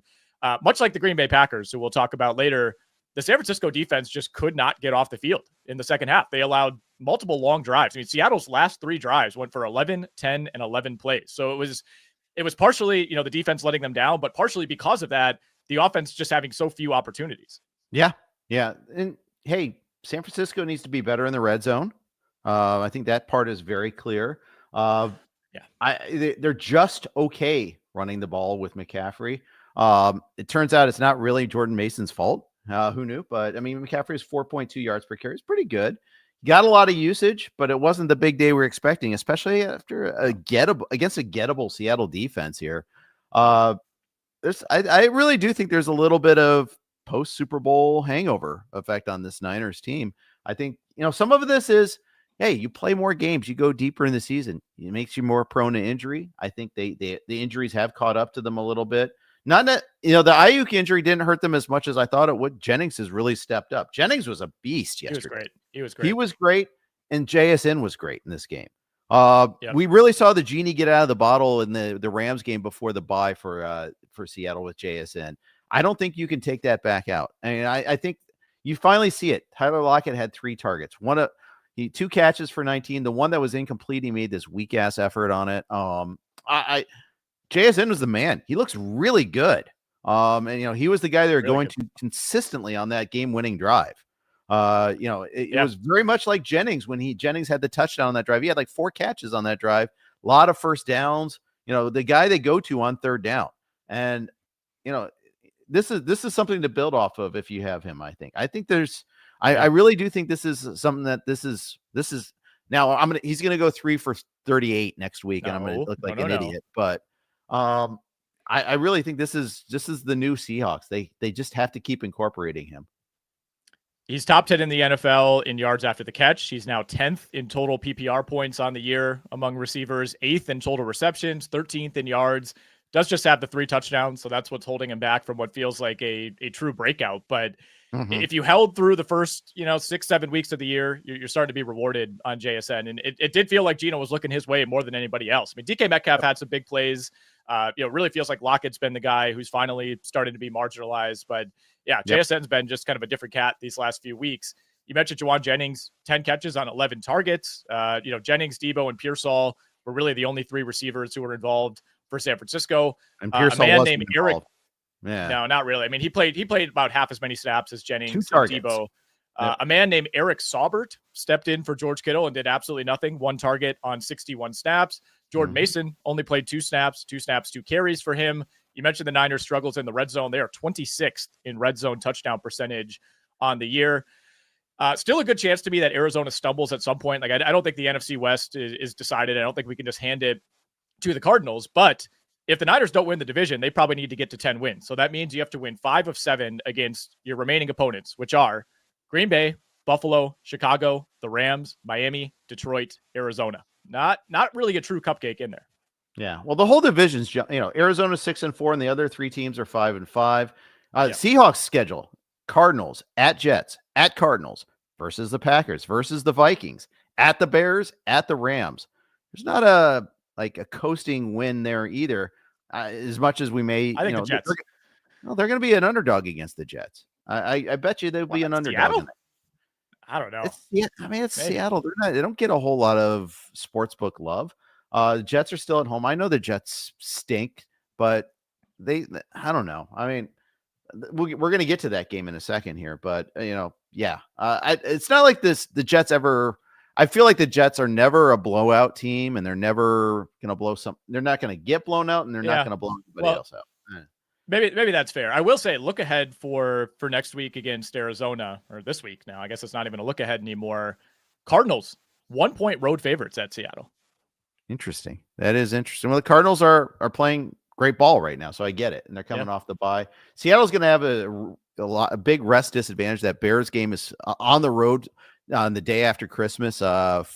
much like the Green Bay Packers, who we'll talk about later, the San Francisco defense just could not get off the field in the second half. They allowed multiple long drives. I mean, Seattle's last 3 drives went for 11, 10, and 11 plays. So it was partially, the defense letting them down, but partially because of that, the offense just having so few opportunities. Yeah. Yeah. And hey, San Francisco needs to be better in the red zone. I think that part is very clear. They're just okay running the ball with McCaffrey. It turns out it's not really Jordan Mason's fault. Who knew? But I mean, McCaffrey's 4.2 yards per carry. It's pretty good. Got a lot of usage, but it wasn't the big day we were expecting, especially after against a gettable Seattle defense here. I really do think there's a little bit of post Super Bowl hangover effect on this Niners team. I think, some of this is, hey, you play more games, you go deeper in the season. It makes you more prone to injury. I think the injuries have caught up to them a little bit. Not that, the Ayuk injury didn't hurt them as much as I thought it would. Jennings has really stepped up. Jennings was a beast yesterday. He was great. And JSN was great in this game. We really saw the genie get out of the bottle in the Rams game before the bye for Seattle with JSN. I don't think you can take that back out. I mean, I think you finally see it. Tyler Lockett had 3 targets. 2 catches for 19. The one that was incomplete, he made this weak ass effort on it. JSN was the man. He looks really good. And he was the guy they were really going to consistently on that game-winning drive. It was very much like Jennings when Jennings had the touchdown on that drive. He had like 4 catches on that drive, a lot of first downs. The guy they go to on third down, and this is something to build off of if you have him. I think I really do think this is something that this is now. He's gonna go 3 for 38 next week, and I'm gonna look like an idiot, but. I really think this is the new Seahawks. They just have to keep incorporating him. He's top 10 in the NFL in yards after the catch. He's now 10th in total PPR points on the year among receivers, 8th in total receptions, 13th in yards. Does just have the 3 touchdowns, so that's what's holding him back from what feels like a true breakout. But if you held through the first 6-7 weeks of the year, you're starting to be rewarded on JSN. And it did feel like Geno was looking his way more than anybody else. I mean, DK Metcalf had some big plays. Really feels like Lockett's been the guy who's finally starting to be marginalized. But yeah, JSN's been just kind of a different cat these last few weeks. You mentioned Juwan Jennings, 10 catches on 11 targets. Jennings, Debo, and Pearsall were really the only 3 receivers who were involved for San Francisco. And Pearsall a man named Eric. Yeah. No, not really. I mean, he played about half as many snaps as Jennings and Debo. A man named Eric Saubert stepped in for George Kittle and did absolutely nothing. 1 target on 61 snaps. Jordan Mason only played 2 snaps, 2 carries for him. You mentioned the Niners struggles in the red zone. They are 26th in red zone touchdown percentage on the year. Still a good chance to me that Arizona stumbles at some point. Like I don't think the NFC West is decided. I don't think we can just hand it to the Cardinals. But if the Niners don't win the division, they probably need to get to 10 wins. So that means you have to win 5 of 7 against your remaining opponents, which are Green Bay, Buffalo, Chicago, the Rams, Miami, Detroit, Arizona. Not really a true cupcake in there. Yeah. Well, the whole division's, Arizona's 6-4 and the other 3 teams are 5-5. Seahawks schedule: Cardinals at Jets, at Cardinals versus the Packers versus the Vikings, at the Bears, at the Rams. There's not a coasting win there either. As much as we may, I think the Jets. They're going to be an underdog against the Jets. I bet you they'll be an underdog. I don't know. It's Seattle. They don't get a whole lot of sportsbook love. The Jets are still at home. I know the Jets stink, but I don't know. I mean, we're going to get to that game in a second here, but it's not like this. The Jets ever. I feel like the Jets are never a blowout team, and they're never going to blow some. They're not going to get blown out, and they're not going to blow anybody else out. Maybe that's fair. I will say, look ahead for next week against Arizona, or this week now. I guess it's not even a look ahead anymore. Cardinals, 1-point road favorites at Seattle. Interesting. That is interesting. Well, the Cardinals are playing great ball right now, so I get it. And they're coming off the bye. Seattle's going to have a big rest disadvantage. That Bears game is on the road on the day after Christmas. 4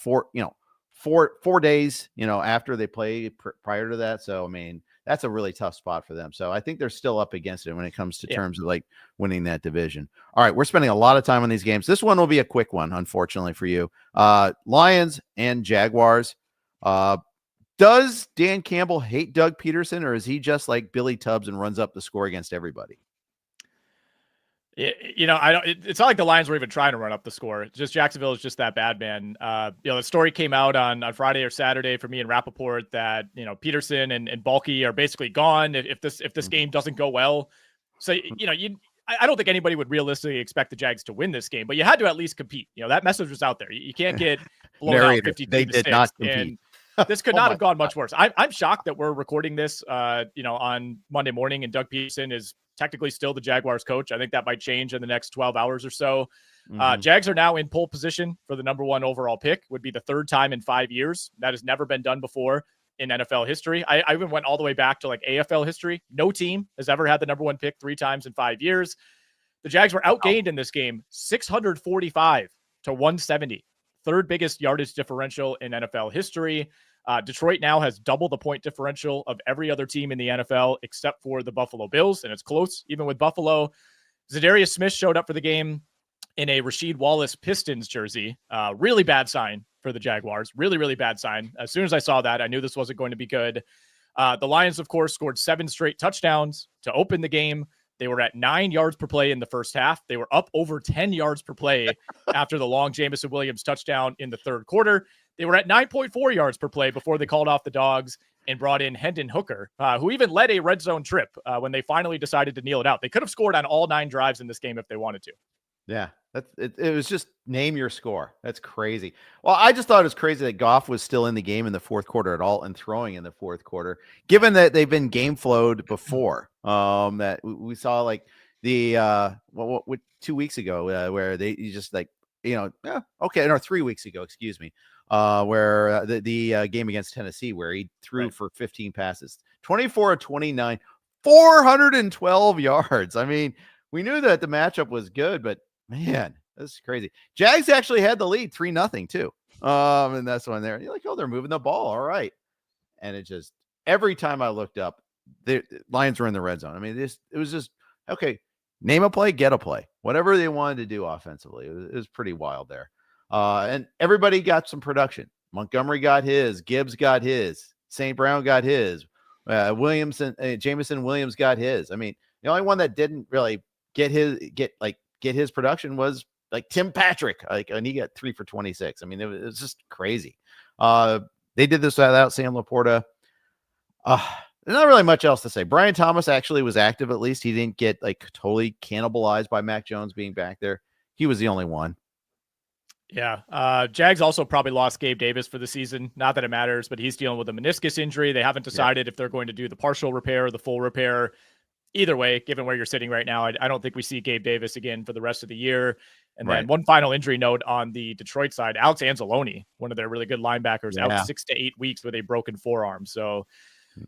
days, after they play prior to that. So I mean, that's a really tough spot for them. So I think they're still up against it when it comes to terms of like winning that division. All right, we're spending a lot of time on these games. This one will be a quick one, unfortunately for you. Lions and Jaguars. Does Dan Campbell hate Doug Peterson, or is he just like Billy Tubbs and runs up the score against everybody? It's not like the Lions were even trying to run up the score. It's just Jacksonville is just that bad, man. The story came out on Friday or Saturday for me and Rappaport that, Peterson and Balky are basically gone if this game doesn't go well. So, I don't think anybody would realistically expect the Jags to win this game, but you had to at least compete. That message was out there. You can't get blown out 52 They did not compete. This could not have gone much worse. I'm shocked that we're recording this, on Monday morning, and Doug Peterson is technically still the Jaguars coach. I think that might change in the next 12 hours or so. Jags are now in pole position for the number 1 overall pick. Would be the 3rd time in 5 years. That has never been done before in NFL history. I even went all the way back to like AFL history. No team has ever had the number 1 pick 3 times in 5 years. The Jags were outgained in this game, 645 to 170. 3rd biggest yardage differential in NFL history. Detroit now has double the point differential of every other team in the NFL except for the Buffalo Bills, and it's close even with Buffalo. Zadarius Smith showed up for the game in a Rasheed Wallace Pistons jersey. Really bad sign for the Jaguars. Really, really bad sign. As soon as I saw that, I knew this wasn't going to be good. The Lions, of course, scored 7 straight touchdowns to open the game. They were at 9 yards per play in the first half. They were up over 10 yards per play after the long Jameson Williams touchdown in the 3rd quarter. They were at 9.4 yards per play before they called off the dogs and brought in Hendon Hooker, who even led a red zone trip when they finally decided to kneel it out. They could have scored on all 9 drives in this game if they wanted to. Yeah, it was just name your score. That's crazy. Well, I just thought it was crazy that Goff was still in the game in the 4th quarter at all and throwing in the 4th quarter, given that they've been game flowed before. That we saw like the 2 weeks ago where they just like, okay, no, 3 weeks ago, excuse me. Where the game against Tennessee, where he threw for 15 passes, 24 of 29, 412 yards. I mean, we knew that the matchup was good, but man, this is crazy. Jags actually had the lead 3-0 too. And that's when you're like, oh, they're moving the ball. All right. And it just, every time I looked up, the Lions were in the red zone. I mean, it was just, okay, name a play, get a play, whatever they wanted to do offensively. It was pretty wild there. And everybody got some production. Montgomery got his, Gibbs got his, St. Brown got his, Jameson Williams got his. I mean, the only one that didn't really get his production was like Tim Patrick, and he got 3 for 26. I mean, it was just crazy. They did this without Sam Laporta. There's not really much else to say. Brian Thomas actually was active. At least he didn't get like totally cannibalized by Mac Jones being back there. He was the only one. Yeah. Jags also probably lost Gabe Davis for the season. Not that it matters, but he's dealing with a meniscus injury. They haven't decided if they're going to do the partial repair or the full repair. Either way, given where you're sitting right now, I don't think we see Gabe Davis again for the rest of the year. And then one final injury note on the Detroit side, Alex Anzalone, one of their really good linebackers, out 6 to 8 weeks with a broken forearm. So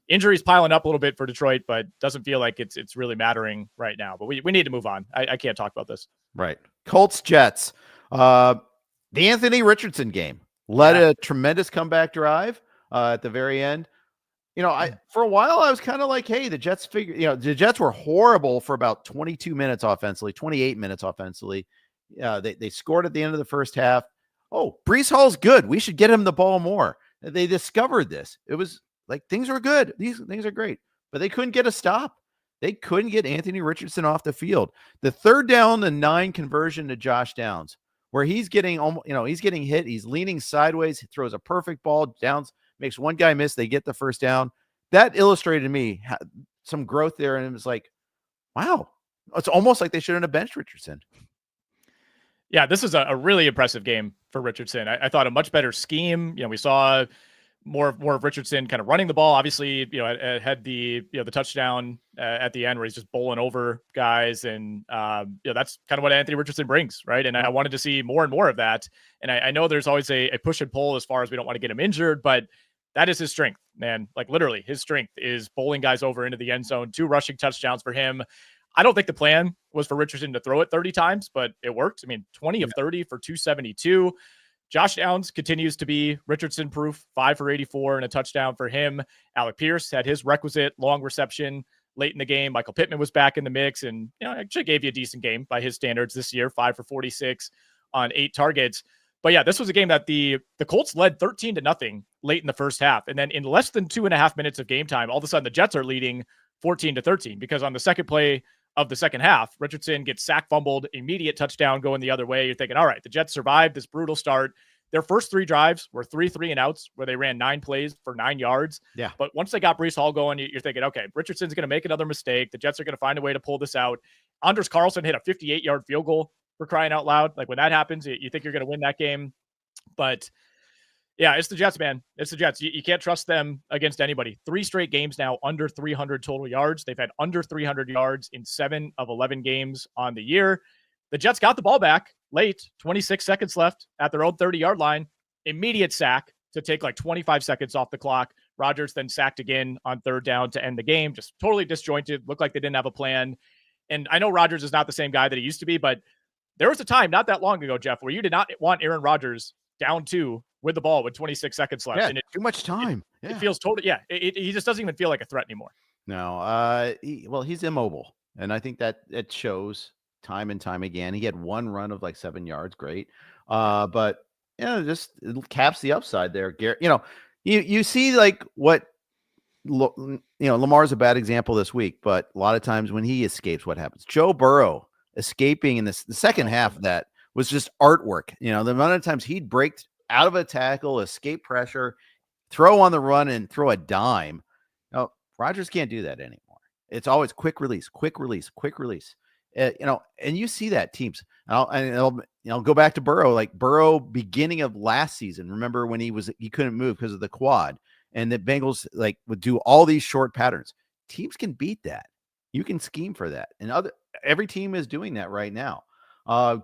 injuries piling up a little bit for Detroit, but doesn't feel like it's really mattering right now. But we need to move on. I can't talk about this. Right. Colts-Jets. The Anthony Richardson game led a tremendous comeback drive at the very end. For a while I was kind of like, hey, the Jets the Jets were horrible for about 22 minutes offensively, 28 minutes offensively. They scored at the end of the first half. Oh, Breece Hall's good. We should get him the ball more. They discovered this. It was like, things are good. These things are great, but they couldn't get a stop. They couldn't get Anthony Richardson off the field. The 3rd down and 9 conversion to Josh Downs, where he's getting, he's getting hit. He's leaning sideways. He throws a perfect ball. Downs makes one guy miss. They get the first down. That illustrated to me some growth there. And it was like, wow, it's almost like they shouldn't have benched Richardson. Yeah, this is a really impressive game for Richardson. I thought a much better scheme. We saw more of Richardson kind of running the ball. Obviously, had the touchdown at the end where he's just bowling over guys, and that's kind of what Anthony Richardson brings, right? And I wanted to see more and more of that. And I know there's always a push and pull as far as we don't want to get him injured, but that is his strength, man. Like literally, his strength is bowling guys over into the end zone. 2 rushing touchdowns for him. I don't think the plan was for Richardson to throw it 30 times, but it worked. I mean, 20 of 30 for 272. Josh Downs continues to be Richardson proof, 5 for 84 and a touchdown for him. Alec Pierce had his requisite long reception late in the game. Michael Pittman was back in the mix and actually gave you a decent game by his standards this year, 5 for 46 on 8 targets. But yeah, this was a game that the Colts led 13-0 late in the first half. And then in less than 2.5 minutes of game time, all of a sudden the Jets are leading 14-13 because on the second play of the second half, Richardson gets sack fumbled, immediate touchdown going the other way. You're thinking, all right, the Jets survived this brutal start. Their first 3 drives were 3 and outs where they ran 9 plays for 9 yards. Yeah. But once they got Breece Hall going, you're thinking, okay, Richardson's going to make another mistake. The Jets are going to find a way to pull this out. Anders Carlson hit a 58-yard field goal, for crying out loud. Like when that happens, you think you're going to win that game. But yeah, it's the Jets, man. It's the Jets. You can't trust them against anybody. 3 straight games now under 300 total yards. They've had under 300 yards in 7 of 11 games on the year. The Jets got the ball back late, 26 seconds left at their own 30-yard line. Immediate sack to take like 25 seconds off the clock. Rodgers then sacked again on 3rd down to end the game. Just totally disjointed. Looked like they didn't have a plan. And I know Rodgers is not the same guy that he used to be, but there was a time not that long ago, Jeff, where you did not want Aaron Rodgers down 2 with the ball with 26 seconds left. Yeah, and too much time. It feels totally, he just doesn't even feel like a threat anymore. No, he's immobile. And I think that it shows time and time again. He had 1 run of like 7 yards. Great. But just it caps the upside there. You see like what, Lamar's a bad example this week, but a lot of times when he escapes, what happens? Joe Burrow escaping in the second half of that was just artwork. The amount of times he'd break out of a tackle, escape pressure, throw on the run, and throw a dime. No, Rodgers can't do that anymore. It's always quick release. And you see that teams. I'll go back to Burrow. Like Burrow, beginning of last season. Remember when he couldn't move because of the quad, and the Bengals would do all these short patterns. Teams can beat that. You can scheme for that, and every team is doing that right now.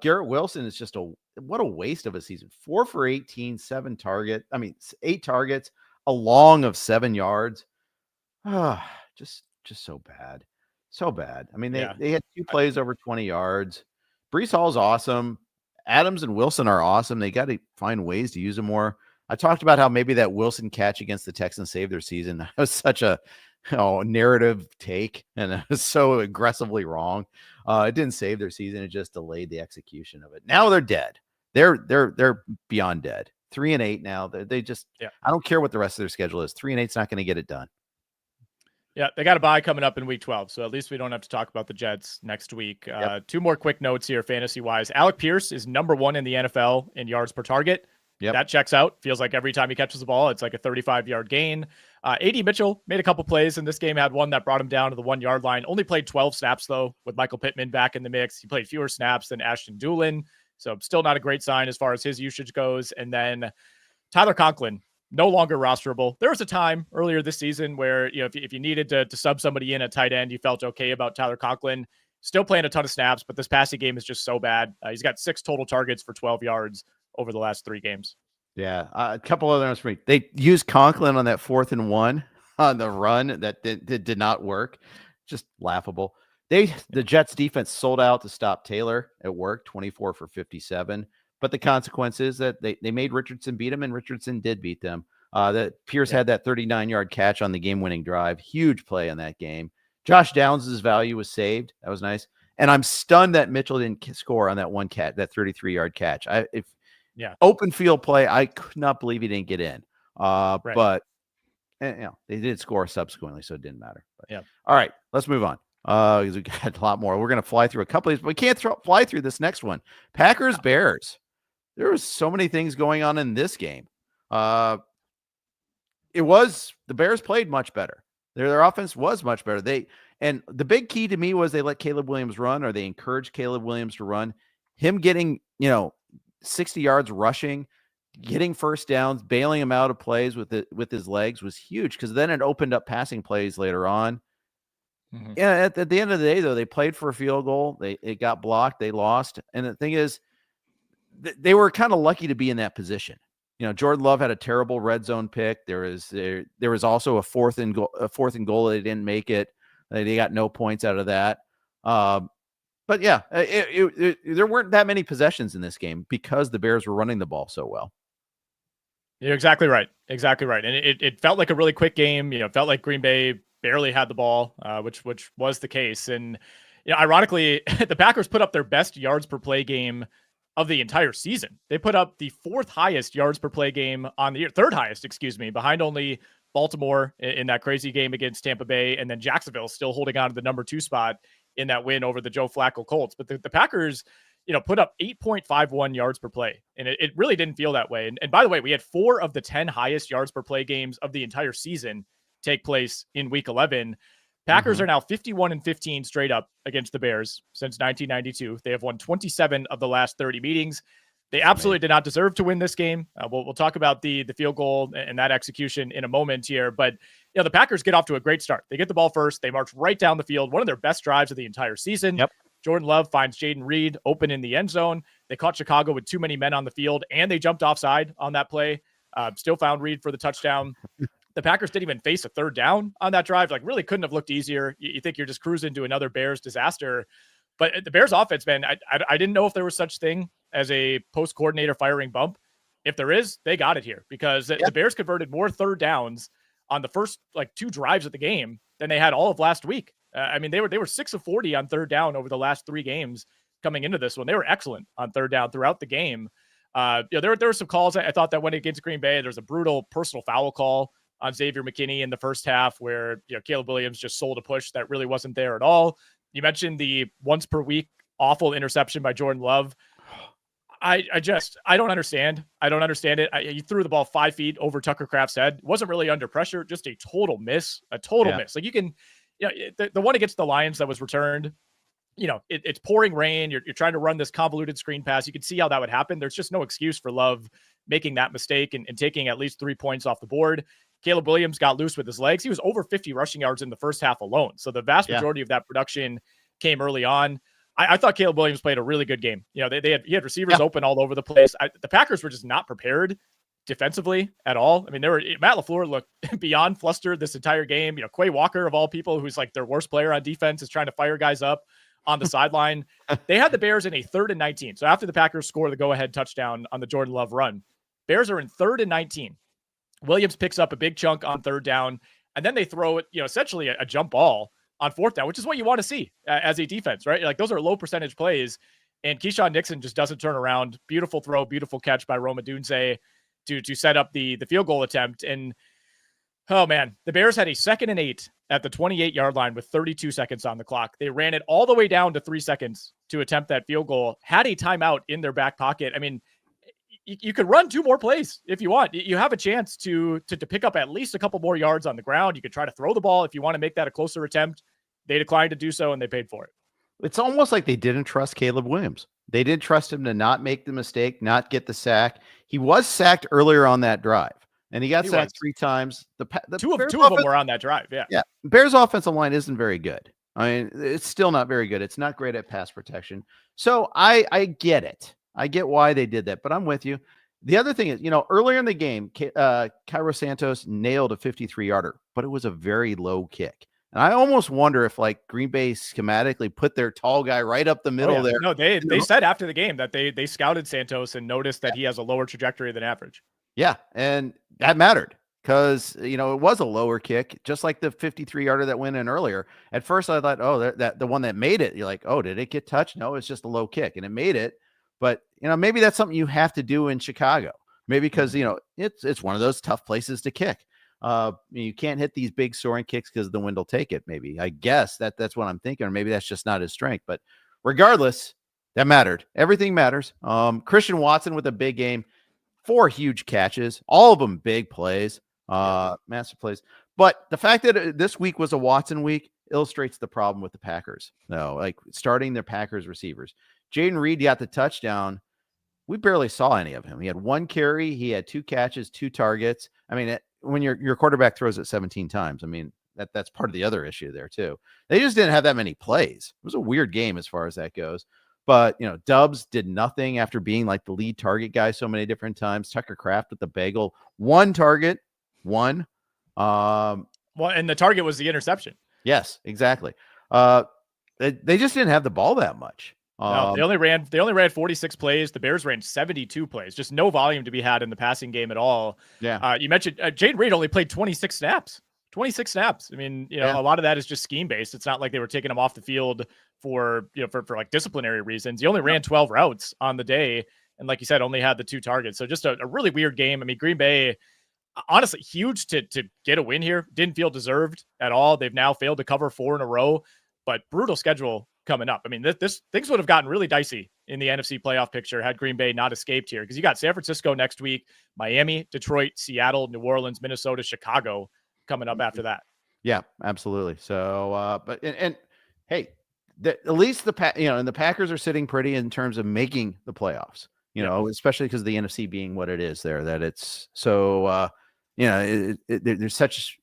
Garrett Wilson is just what a waste of a season. 4 for 18, 8 targets, a long of 7 yards. Just so bad. So bad. I mean, they had 2 plays over 20 yards. Breece Hall's awesome. Adams and Wilson are awesome. They got to find ways to use them more. I talked about how maybe that Wilson catch against the Texans saved their season. That was such a narrative take, and it was so aggressively wrong. It didn't save their season. It just delayed the execution of it. Now they're dead. They're beyond dead. 3-8 now. They just, I don't care what the rest of their schedule is. 3-8's not going to get it done. Yeah, they got a bye coming up in week 12, so at least we don't have to talk about the Jets next week. 2 more quick notes here, fantasy-wise. Alec Pierce is number 1 in the NFL in yards per target. Yep. That checks out. Feels like every time he catches the ball, it's like a 35-yard gain. A.D. Mitchell made a couple plays in this game, had one that brought him down to the 1-yard line. Only played 12 snaps, though, with Michael Pittman back in the mix. He played fewer snaps than Ashton Doolin, so still not a great sign as far as his usage goes. And then Tyler Conklin, no longer rosterable. There was a time earlier this season where, if you needed to sub somebody in at tight end, you felt okay about Tyler Conklin. Still playing a ton of snaps, but this passing game is just so bad. He's got 6 total targets for 12 yards over the last 3 games. Yeah. A couple other ones for me. They used Conklin on that 4th and 1 on the run that did not work. Just laughable. The Jets defense sold out to stop Taylor at work, 24 for 57. But the consequence is that they made Richardson beat him, and Richardson did beat them. That Pierce had that 39-yard catch on the game-winning drive. Huge play in that game. Josh Downs' value was saved. That was nice. And I'm stunned that Mitchell didn't score on that that 33-yard catch. Open field play, I could not believe he didn't get in. But they did score subsequently, so it didn't matter. But, all right, let's move on. Because we got a lot more. We're going to fly through a couple of these, but we can't fly through this next one. Packers-Bears. There was so many things going on in this game. The Bears played much better. Their offense was much better. And the big key to me was they let Caleb Williams run, or they encouraged Caleb Williams to run. Him getting, 60 yards rushing, getting first downs, bailing him out of plays with his legs was huge, because then it opened up passing plays later on. Mm-hmm. Yeah, at the end of the day, though, they played for a field goal. It got blocked. They lost. And the thing is, they were kind of lucky to be in that position. Jordan Love had a terrible red zone pick. There was also a fourth and goal. They didn't make it. They got no points out of that. But yeah, there weren't that many possessions in this game because the Bears were running the ball so well. You're exactly right. Exactly right. And it felt like a really quick game. It felt like Green Bay barely had the ball, which was the case. And ironically, the Packers put up their best yards per play game of the entire season. They put up the fourth highest yards per play game on the year, third highest, excuse me, behind only Baltimore in that crazy game against Tampa Bay, and then Jacksonville still holding on to the number 2 spot in that win over the Joe Flacco Colts. But the Packers, put up 8.51 yards per play. And it really didn't feel that way. And by the way, we had 4 of the 10 highest yards per play games of the entire season take place in week 11. Packers are now 51-15 straight up against the Bears since 1992. They have won 27 of the last 30 meetings. They absolutely did not deserve to win this game. We'll talk about the field goal and that execution in a moment here. But the Packers get off to a great start. They get the ball first. They march right down the field. One of their best drives of the entire season. Yep. Jordan Love finds Jaden Reed open in the end zone. They caught Chicago with too many men on the field, and they jumped offside on that play. Still found Reed for the touchdown. The Packers didn't even face a third down on that drive. Like, really couldn't have looked easier. You think you're just cruising to another Bears disaster. But the Bears offense, man, I didn't know if there was such thing as a post coordinator firing bump. If there is, they got it here, because the Bears converted more third downs on the first 2 drives of the game than they had all of last week. They were 6 of 40 on third down over the last 3 games coming into this one. They were excellent on third down throughout the game. There were some calls I thought that went against Green Bay. There's a brutal personal foul call on Xavier McKinney in the first half where Caleb Williams just sold a push that really wasn't there at all. You mentioned the once per week awful interception by Jordan Love. I don't understand. I don't understand it. You threw the ball 5 feet over Tucker Kraft's head. It wasn't really under pressure, just a total miss. Miss. Like, you can, the one against the Lions that was returned, it's pouring rain. You're trying to run this convoluted screen pass. You can see how that would happen. There's just no excuse for Love making that mistake and taking at least 3 points off the board. Caleb Williams got loose with his legs. He was over 50 rushing yards in the first half alone. So the vast majority of that production came early on. I thought Caleb Williams played a really good game. He had receivers open all over the place. The Packers were just not prepared defensively at all. Matt LaFleur looked beyond flustered this entire game. Quay Walker, of all people, who's like their worst player on defense, is trying to fire guys up on the sideline. They had the Bears in a 3rd and 19. So after the Packers score the go-ahead touchdown on the Jordan Love run, Bears are in 3rd and 19. Williams picks up a big chunk on third down, and then they throw it, essentially a jump ball on 4th down, which is what you want to see as a defense, right? Like, those are low percentage plays, and Keyshawn Nixon just doesn't turn around. Beautiful throw, beautiful catch by Roma Dunze to set up the field goal attempt. And oh man, the Bears had a 2nd and 8 at the 28-yard line with 32 seconds on the clock. They ran it all the way down to 3 seconds to attempt that field goal, had a timeout in their back pocket. You could run 2 more plays if you want. You have a chance to pick up at least a couple more yards on the ground. You could try to throw the ball if you want to make that a closer attempt. They declined to do so, and they paid for it. It's almost like they didn't trust Caleb Williams. They did trust him to not make the mistake, not get the sack. He was sacked earlier on that drive, and he sacked 3 times. The two of them were on that drive. Yeah. Bears offensive line isn't very good. It's still not very good. It's not great at pass protection. So I get it. I get why they did that, but I'm with you. The other thing is, earlier in the game, Cairo Santos nailed a 53-yarder, but it was a very low kick. And I almost wonder if, Green Bay schematically put their tall guy right up the middle there. No, they said after the game that they scouted Santos and noticed that he has a lower trajectory than average. Yeah, and that mattered because, it was a lower kick, just like the 53-yarder that went in earlier. At first, I thought, that the one that made it, you're like, oh, did it get touched? No, it's just a low kick, and it made it. But, maybe that's something you have to do in Chicago. Maybe because, it's one of those tough places to kick. You can't hit these big soaring kicks because the wind will take it. Maybe, I guess that's what I'm thinking. Or maybe that's just not his strength. But regardless, that mattered. Everything matters. Christian Watson with a big game, 4 huge catches, all of them big plays, massive plays. But the fact that this week was a Watson week illustrates the problem with the Packers. No, starting their Packers receivers. Jaden Reed got the touchdown. We barely saw any of him. He had 1 carry. He had 2 catches, 2 targets. When your quarterback throws it 17 times, that's part of the other issue there too. They just didn't have that many plays. It was a weird game as far as that goes. But, Dubs did nothing after being the lead target guy so many different times. Tucker Kraft with the bagel, 1 target, 1. And the target was the interception. Yes, exactly. They just didn't have the ball that much. No, they only ran 46 plays. The Bears ran 72 plays. Just no volume to be had in the passing game at all. Yeah. You mentioned Jaden Reed only played 26 snaps. 26 snaps. I mean, a lot of that is just scheme based. It's not like they were taking him off the field for like disciplinary reasons. He only ran 12 routes on the day. And like you said, only had the 2 targets. So just a really weird game. I mean, Green Bay, honestly, huge to get a win here. Didn't feel deserved at all. They've now failed to cover 4 in a row, but brutal schedule coming up. I mean, this things would have gotten really dicey in the NFC playoff picture had Green Bay not escaped here, because you got San Francisco next week, Miami, Detroit, Seattle, New Orleans, Minnesota, Chicago coming up after that. Yeah, absolutely. So, but hey, at least the Packers are sitting pretty in terms of making the playoffs. Especially because the NFC being what it is there, that it's so there's such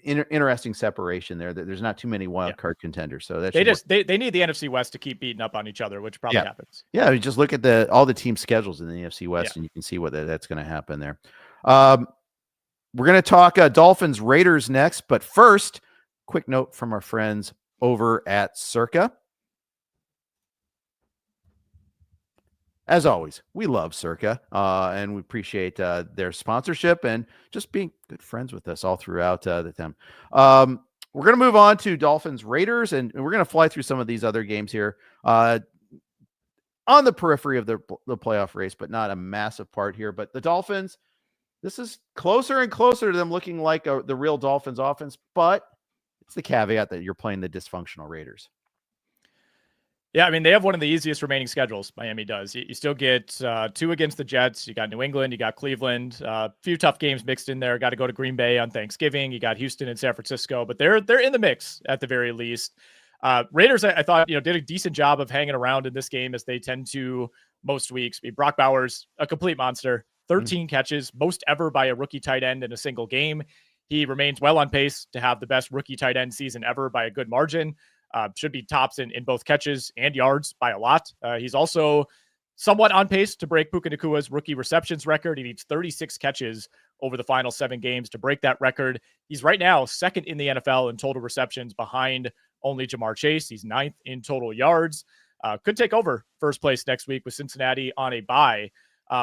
interesting separation there that there's not too many wild card contenders. So that they need the NFC West to keep beating up on each other, which probably happens. Yeah, just look at all the team schedules in the NFC West, and you can see what that's going to happen there. We're going to talk Dolphins-Raiders next, but first, quick note from our friends over at Circa. As always, we love Circa, and we appreciate their sponsorship and just being good friends with us all throughout the time. We're going to move on to Dolphins-Raiders, and we're going to fly through some of these other games here on the periphery of the playoff race, but not a massive part here. But the Dolphins, this is closer and closer to them looking like the real Dolphins offense, but it's the caveat that you're playing the dysfunctional Raiders. Yeah, I mean, they have one of the easiest remaining schedules, Miami does. You still get 2 against the Jets. You got New England. You got Cleveland. A few tough games mixed in there. Got to go to Green Bay on Thanksgiving. You got Houston and San Francisco. But they're in the mix at the very least. Raiders, I thought, did a decent job of hanging around in this game, as they tend to most weeks. I mean, Brock Bowers, a complete monster. 13 catches, most ever by a rookie tight end in a single game. He remains well on pace to have the best rookie tight end season ever by a good margin. Should be tops in both catches and yards by a lot. He's also somewhat on pace to break Puka Nakua's rookie receptions record. He needs 36 catches over the final 7 games to break that record. He's right now second in the NFL in total receptions, behind only Jamar Chase. He's 9th in total yards. Could take over first place next week with Cincinnati on a bye.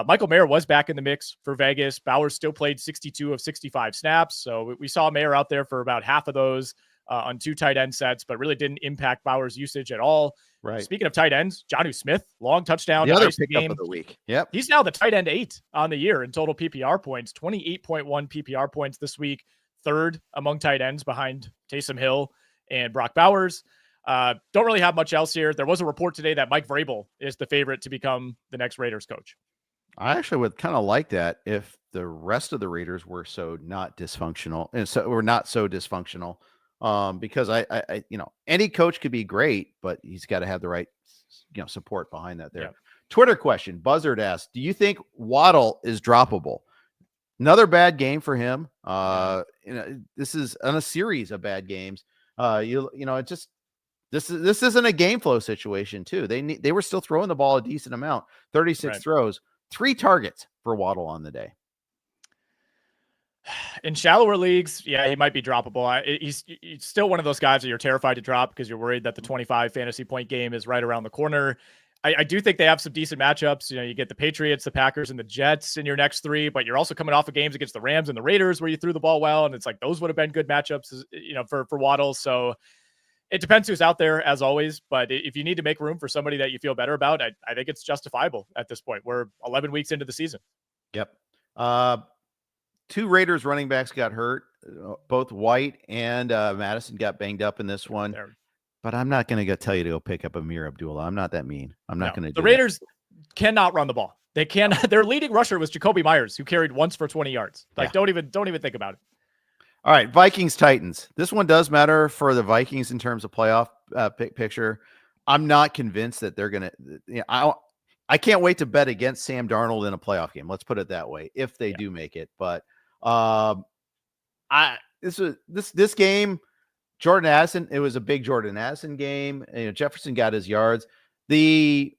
Michael Mayer was back in the mix for Vegas. Bowers still played 62 of 65 snaps. So we saw Mayer out there for about half of those on 2 tight end sets, but really didn't impact Bowers' usage at all. Right. Speaking of tight ends, Jonnu Smith, long touchdown. The other pickup game of the week. Yep. He's now the tight end 8 on the year in total PPR points, 28.1 PPR points this week, 3rd among tight ends behind Taysom Hill and Brock Bowers. Don't really have much else here. There was a report today that Mike Vrabel is the favorite to become the next Raiders coach. I actually would kind of like that if the rest of the Raiders were so not dysfunctional, and so we're not so dysfunctional. Because I any coach could be great, but he's got to have the right, support behind that there. Yeah. Twitter question. Buzzard asked, do you think Waddle is droppable? Another bad game for him. This is on a series of bad games. This isn't a game flow situation too. They were still throwing the ball a decent amount, 36 throws, 3 targets for Waddle on the day. In shallower leagues, he might be droppable. He's still one of those guys that you're terrified to drop because you're worried that the 25 fantasy point game is right around the corner. I do think they have some decent matchups. You get the Patriots, the Packers, and the Jets in your next 3, but you're also coming off of games against the Rams and the Raiders where you threw the ball well, and it's like those would have been good matchups, for Waddle. So it depends who's out there, as always. But if you need to make room for somebody that you feel better about, I think it's justifiable at this point. We're 11 weeks into the season. Yep. 2 Raiders running backs got hurt. Both White and Madison got banged up in this one. But I'm not going to tell you to go pick up Amir Abdullah. I'm not that mean. I'm not going to do The Raiders cannot run the ball. They cannot. Their leading rusher was Jacoby Myers, who carried once for 20 yards. Don't even think about it. All right, Vikings-Titans. This one does matter for the Vikings in terms of playoff picture. I'm not convinced that they're going to I can't wait to bet against Sam Darnold in a playoff game. Let's put it that way, if they do make it. But this game, Jordan Addison, it was a big Jordan Addison game. Jefferson got his yards. The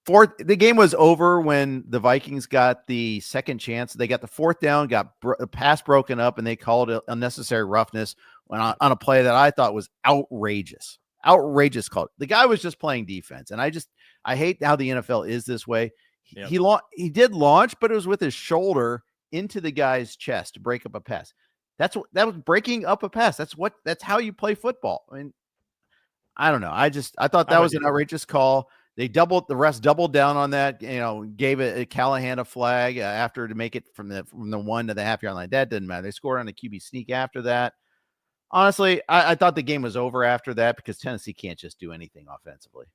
game was over when the Vikings got the second chance. They got the 4th down, got a pass broken up, and they called it unnecessary roughness on a play that I thought was outrageous. outrageous call. The guy was just playing defense, and I hate how the NFL is this way. He did launch, but it was with his shoulder into the guy's chest to break up a pass. That was breaking up a pass. That's how you play football. I mean, I don't know. I thought that was an outrageous call. The refs doubled down on that, gave it Callahan a flag after to make it from the 1 to the half yard line. That didn't matter. They scored on a QB sneak after that. Honestly, I thought the game was over after that because Tennessee can't just do anything offensively.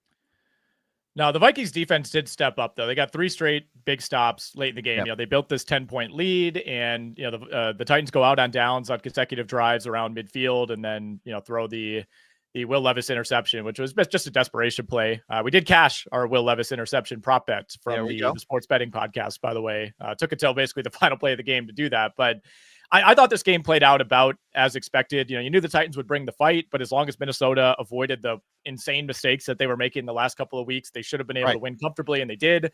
No, the Vikings defense did step up though. They got 3 straight big stops late in the game. Yep. They built this 10-point lead, and the Titans go out on downs on consecutive drives around midfield, and then throw the Will Levis interception, which was just a desperation play. We did cash our Will Levis interception prop bet from the sports betting podcast, by the way. Took until basically the final play of the game to do that, but I thought this game played out about as expected. You knew the Titans would bring the fight, but as long as Minnesota avoided the insane mistakes that they were making the last couple of weeks, they should have been able to win comfortably, and they did.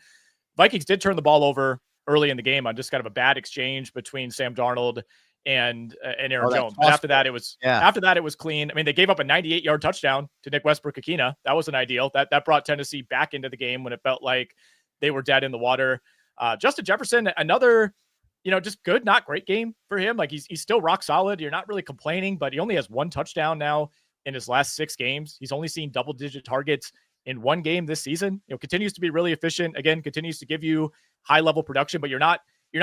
Vikings did turn the ball over early in the game on just kind of a bad exchange between Sam Darnold and Aaron Jones. But after that, it was clean. I mean, they gave up a 98-yard touchdown to Nick Westbrook-Akina. That wasn't ideal. That brought Tennessee back into the game when it felt like they were dead in the water. Justin Jefferson, another just good, not great game for him. Like he's still rock solid. You're not really complaining, but he only has 1 touchdown now in his last 6 games. He's only seen double-digit targets in 1 game this season. Continues to be really efficient. Again, continues to give you high-level production, but you're not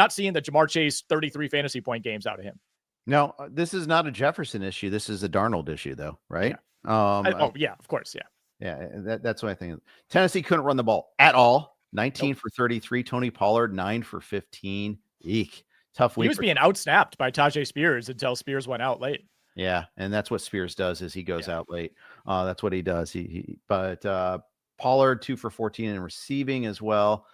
seeing the Jamar Chase 33 fantasy point games out of him. No, this is not a Jefferson issue. This is a Darnold issue, though, right? Yeah. Of course, yeah. Yeah, that's what I think. Tennessee couldn't run the ball at all. 19 for 33. Tony Pollard 9 for 15. Eek. Tough week. He was being outsnapped by Tajay Spears until Spears went out late. Yeah, and that's what Spears does is he goes out late. That's what he does. But Pollard 2 for 14 in receiving as well.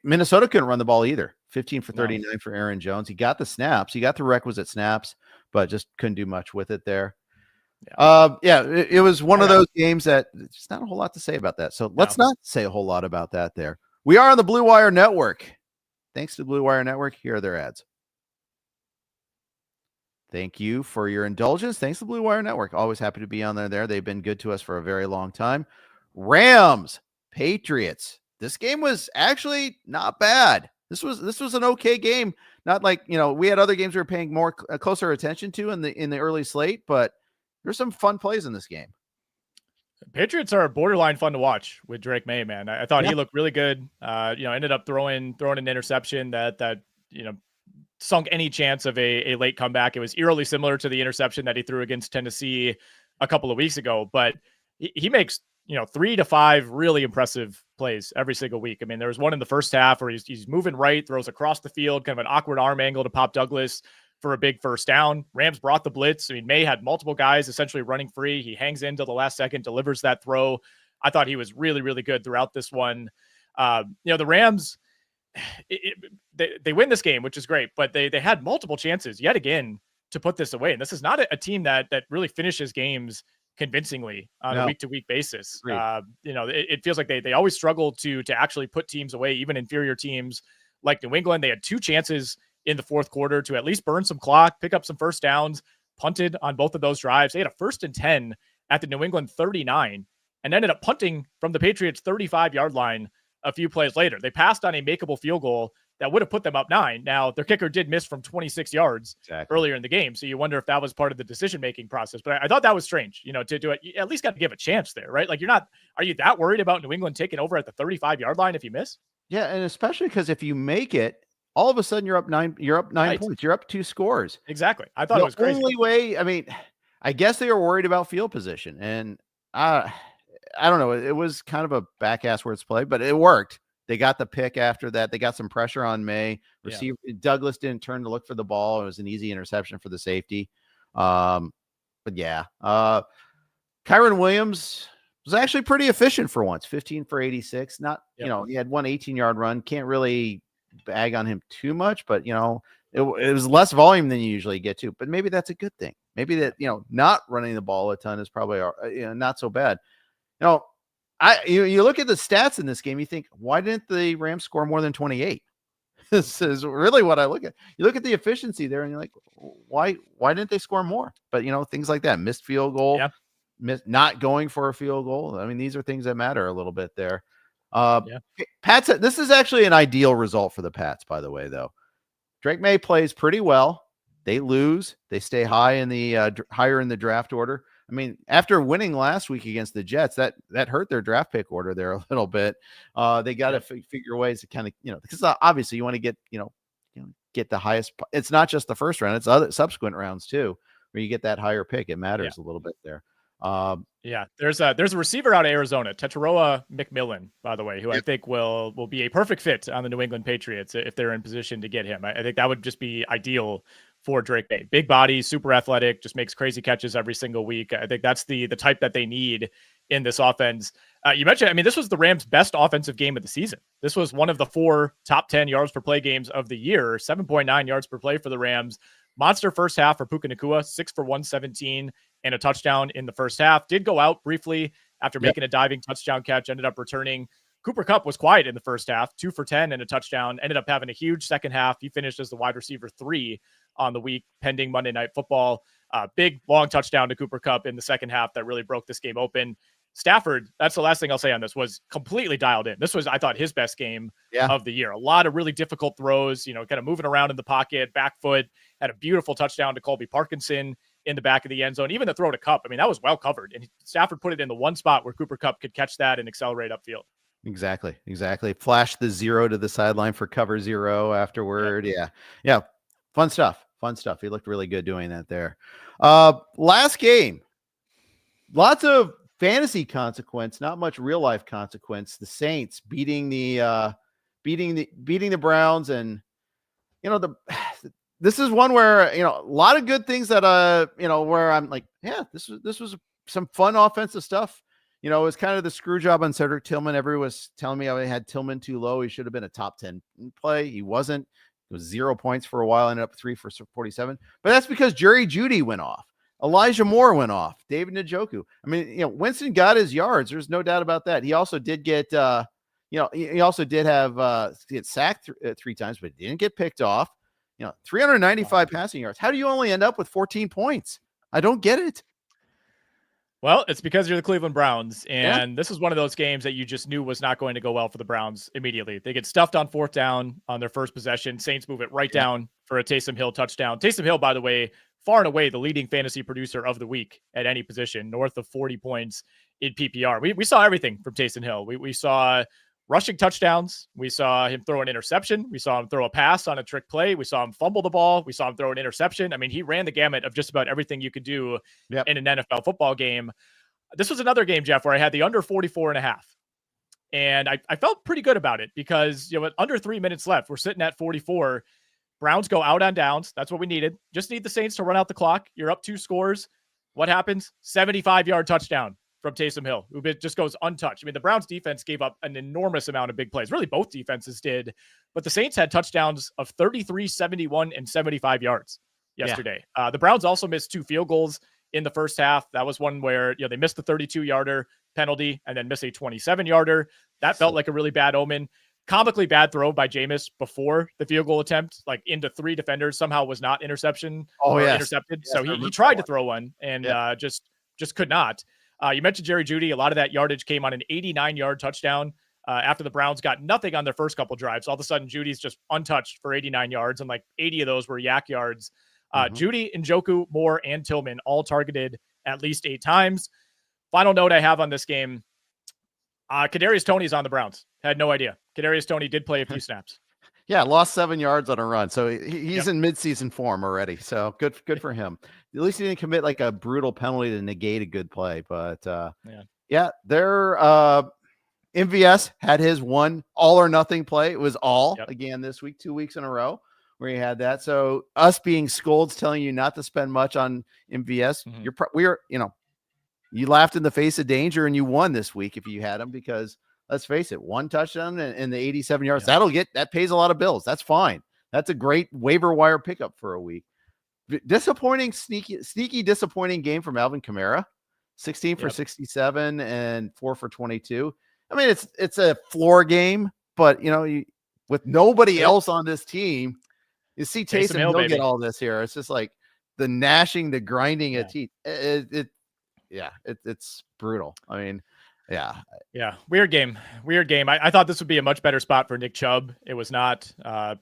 Minnesota couldn't run the ball either. 15 for 39 for Aaron Jones. He got the snaps. He got the requisite snaps, but just couldn't do much with it there. It was one of those games that there's not a whole lot to say about that. So let's not say a whole lot about that there. We are on the BlueWire Network. Thanks to BlueWire Network. Here are their ads. Thank you for your indulgence. Thanks to BlueWire Network. Always happy to be on there. They've been good to us for a very long time. Rams-Patriots. This game was actually not bad. This was an okay game. Not like, we had other games we were paying more closer attention to in the early slate, but there's some fun plays in this game. Patriots are borderline fun to watch with Drake May, man. I thought he looked really good. Ended up throwing an interception that sunk any chance of a late comeback. It was eerily similar to the interception that he threw against Tennessee a couple of weeks ago, but he makes 3 to 5 really impressive plays every single week. I mean, there was one in the first half where he's moving right, throws across the field, kind of an awkward arm angle to Pop Douglas for a big first down. Rams brought the blitz. I mean, May had multiple guys essentially running free. He hangs in till the last second, delivers that throw. I thought he was really, really good throughout this one. The Rams, they win this game, which is great, but they had multiple chances yet again to put this away. And this is not a team that really finishes games convincingly on a week-to-week basis. It feels like they always struggle to actually put teams away, even inferior teams like New England. They had 2 chances in the fourth quarter to at least burn some clock, pick up some first downs, punted on both of those drives. They had a 1st and 10 at the New England 39 and ended up punting from the Patriots 35-yard line a few plays later. They passed on a makeable field goal that would have put them up 9. Now, their kicker did miss from 26 yards earlier in the game, so you wonder if that was part of the decision-making process. But I thought that was strange, to do it. You at least got to give a chance there, right? Like, are you that worried about New England taking over at the 35-yard line if you miss? Yeah, and especially because if you make it, all of a sudden you're up 9 points. You're up 2 scores. Exactly. I thought it was crazy. The only way, I mean, I guess they were worried about field position, and I don't know. It was kind of a back-ass words play, but it worked. They got the pick after that. They got some pressure on May. Douglas didn't turn to look for the ball. It was an easy interception for the safety. Kyron Williams was actually pretty efficient for once. 15 for 86. Not, he had one 18-yard run. Can't really bag on him too much, but it was less volume than you usually get to. But maybe that's a good thing. Maybe that not running the ball a ton is probably not so bad. You look at the stats in this game, you think, why didn't the Rams score more than 28? This is really what I look at. You look at the efficiency there and you're like, why didn't they score more? But things like that, missed field goal. not going for a field goal. I mean, these are things that matter a little bit there. Yeah. Pats, this is actually an ideal result for the Pats, by the way, though. Drake May plays pretty well. They lose. They stay higher in the draft order. I mean, after winning last week against the Jets, that hurt their draft pick order there a little bit. They got to figure ways to kind of, because obviously you want to get, get the highest. It's not just the first round; it's other subsequent rounds too, where you get that higher pick. It matters a little bit there. There's a receiver out of Arizona, Tetairoa McMillan, by the way, who I think will be a perfect fit on the New England Patriots if they're in position to get him. I think that would just be ideal for Drake May. Big body, super athletic, just makes crazy catches every single week. I think that's the type that they need in this offense. You mentioned, I mean, this was the Rams' best offensive game of the season. This was one of the 4 top 10 yards per play games of the year, 7.9 yards per play for the Rams. Monster first half for Puka Nacua, 6 for 117 and a touchdown in the first half. Did go out briefly after making a diving touchdown catch, ended up returning. Cooper Kupp was quiet in the first half, 2 for 10 and a touchdown, ended up having a huge second half. He finished as the wide receiver 3 on the week pending Monday Night Football. Big, long touchdown to Cooper Kupp in the second half that really broke this game open. Stafford, that's the last thing I'll say on this, was completely dialed in. This was, I thought, his best game of the year. A lot of really difficult throws, kind of moving around in the pocket, back foot, had a beautiful touchdown to Colby Parkinson in the back of the end zone. Even the throw to Kupp, I mean, that was well covered. And Stafford put it in the one spot where Cooper Kupp could catch that and accelerate upfield. Exactly. Flash the 0 to the sideline for cover 0 afterward. Yeah. Fun stuff. He looked really good doing that there. Last game, lots of fantasy consequence, not much real life consequence. The Saints beating the Browns, and this is one where a lot of good things that where I'm like, this was some fun offensive stuff. It was kind of the screw job on Cedric Tillman. Everyone was telling me I had Tillman too low. He should have been a top 10 play. He wasn't. It was 0 points for a while, ended up 3 for 47. But that's because Jerry Jeudy went off. Elijah Moore went off. David Njoku. I mean, Winston got his yards. There's no doubt about that. He also did get, he also did have get sacked 3 times, but he didn't get picked off. 395 passing yards. How do you only end up with 14 points? I don't get it. Well, it's because you're the Cleveland Browns, and this is one of those games that you just knew was not going to go well for the Browns immediately. They get stuffed on 4th down on their first possession. Saints move it right down for a Taysom Hill touchdown. Taysom Hill, by the way, far and away the leading fantasy producer of the week at any position, north of 40 points in PPR. We saw everything from Taysom Hill. We saw rushing touchdowns. We saw him throw an interception. We saw him throw a pass on a trick play. We saw him fumble the ball. We saw him throw an interception. I mean, he ran the gamut of just about everything you could do in an NFL football game. This was another game, Jeff, where I had the under 44.5. And I felt pretty good about it because, with under 3 minutes left, we're sitting at 44. Browns go out on downs. That's what we needed. Just need the Saints to run out the clock. You're up 2 scores. What happens? 75-yard touchdown from Taysom Hill, who just goes untouched. I mean, the Browns defense gave up an enormous amount of big plays. Really, both defenses did. But the Saints had touchdowns of 33, 71, and 75 yards yesterday. The Browns also missed 2 field goals in the first half. That was one where, they missed the 32-yarder penalty and then missed a 27-yarder. That felt like a really bad omen. Comically bad throw by Jameis before the field goal attempt, like into 3 defenders, somehow was not intercepted. Yes, so he tried to throw one and just could not. You mentioned Jerry Jeudy. A lot of that yardage came on an 89-yard touchdown after the Browns got nothing on their first couple drives. All of a sudden, Judy's just untouched for 89 yards, and like 80 of those were yak yards. Jeudy, Njoku, Moore, and Tillman all targeted at least 8 times. Final note I have on this game, Kadarius Toney's on the Browns. Had no idea. Kadarius Toney did play a few snaps. Lost 7 yards on a run. So he's in midseason form already. So good for him. At least he didn't commit like a brutal penalty to negate a good play. But their MVS had his one all or nothing play. It was all again this week, 2 weeks in a row where he had that. So us being scolds telling you not to spend much on MVS, you laughed in the face of danger and you won this week if you had him, because let's face it, 1 touchdown and the 87 yards, that pays a lot of bills. That's fine. That's a great waiver wire pickup for a week. Disappointing, sneaky disappointing game from Alvin Kamara, 16 for 67 and 4 for 22. I mean, it's a floor game, but with nobody else on this team, you see Taysom Hill get all this here. It's just like the gnashing, the grinding of teeth. it's brutal. I mean, yeah. Weird game. I thought this would be a much better spot for Nick Chubb. It was not.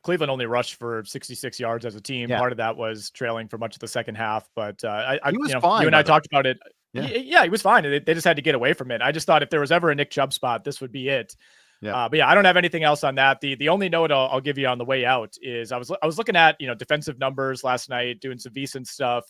Cleveland only rushed for 66 yards as a team. Yeah. Part of that was trailing for much of the second half, but he was fine. You and I talked about it. Yeah. He was fine. They just had to get away from it. I just thought if there was ever a Nick Chubb spot, this would be it. Yeah. But I don't have anything else on that. The only note I'll give you on the way out is I was looking at, defensive numbers last night, doing some decent stuff.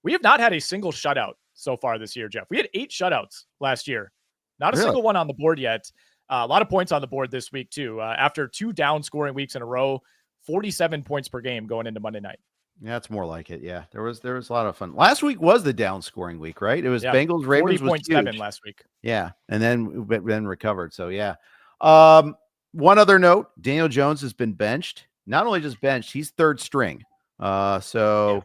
We have not had a single shutout so far this year, Jeff. We had 8 shutouts last year. Not a single one on the board yet. A lot of points on the board this week too. After 2 down scoring weeks in a row, 47 points per game going into Monday night. Yeah, it's more like it. Yeah, there was a lot of fun. Last week was the down scoring week, right? It was Bengals Ravens 40.7 last week. Yeah, and then recovered. So yeah. One other note: Daniel Jones has been benched. Not only just benched, he's third string. Tommy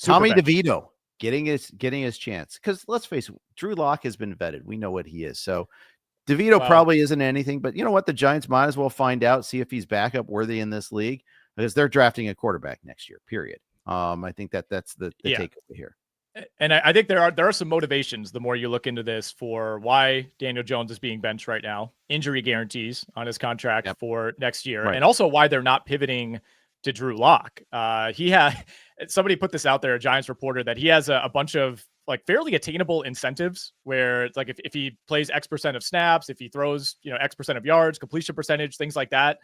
DeVito getting his chance, because let's face it, Drew Lock has been vetted. We know what he is. So DeVito probably isn't anything, but you know what? The Giants might as well find out, see if he's backup worthy in this league, because they're drafting a quarterback next year. Period. I think that's the takeaway here. And I think there are some motivations the more you look into this for why Daniel Jones is being benched right now. Injury guarantees on his contract for next year, and also why they're not pivoting to Drew Lock. Somebody put this out there, a Giants reporter, that he has a bunch of like fairly attainable incentives where it's like if he plays X percent of snaps, if he throws X percent of yards, completion percentage, things like that.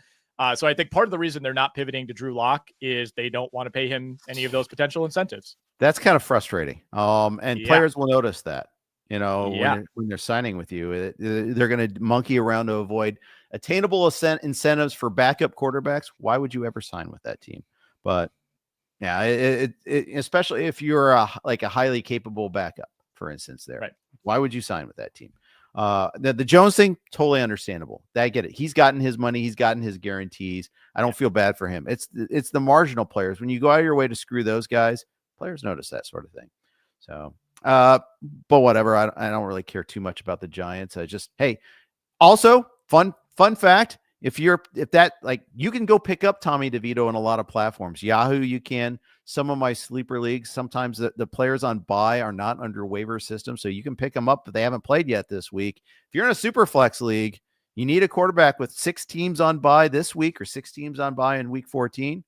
So I think part of the reason they're not pivoting to Drew Lock is they don't want to pay him any of those potential incentives. That's kind of frustrating. And players will notice that, when they're signing with you, they're going to monkey around to avoid attainable incentives for backup quarterbacks. Why would you ever sign with that team? But yeah, especially if you're a highly capable backup, for instance, there, right? Why would you sign with that team? The Jones thing, totally understandable. I get it. He's gotten his money. He's gotten his guarantees. I don't feel bad for him. It's the marginal players. When you go out of your way to screw those guys, players notice that sort of thing. So, but whatever. I don't really care too much about the Giants. Also fun fact. If you can go pick up Tommy DeVito in a lot of platforms. Yahoo, you can. Some of my sleeper leagues, sometimes the players on bye are not under waiver system, so you can pick them up, but they haven't played yet this week. If you're in a super flex league, you need a quarterback with 6 teams on bye this week or 6 teams on bye in week 14.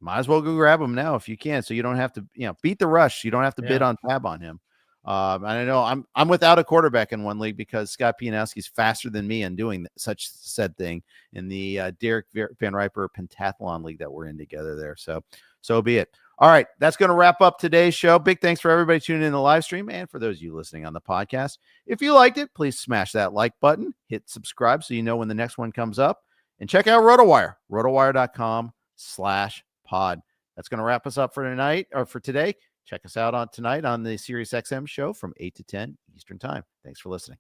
Might as well go grab him now if you can, so you don't have to, beat the rush. You don't have to bid on tab on him. And I know I'm without a quarterback in one league because Scott Pianowski's faster than me in doing such said thing in the Derek Van Riper Pentathlon league that we're in together there. So be it. All right, that's going to wrap up today's show. Big thanks for everybody tuning in the live stream and for those of you listening on the podcast. If you liked it, please smash that like button, hit subscribe so you know when the next one comes up, and check out RotoWire, rotowire.com/pod. That's going to wrap us up for tonight or for today. Check us out tonight on the SiriusXM show from 8 to 10 Eastern Time. Thanks for listening.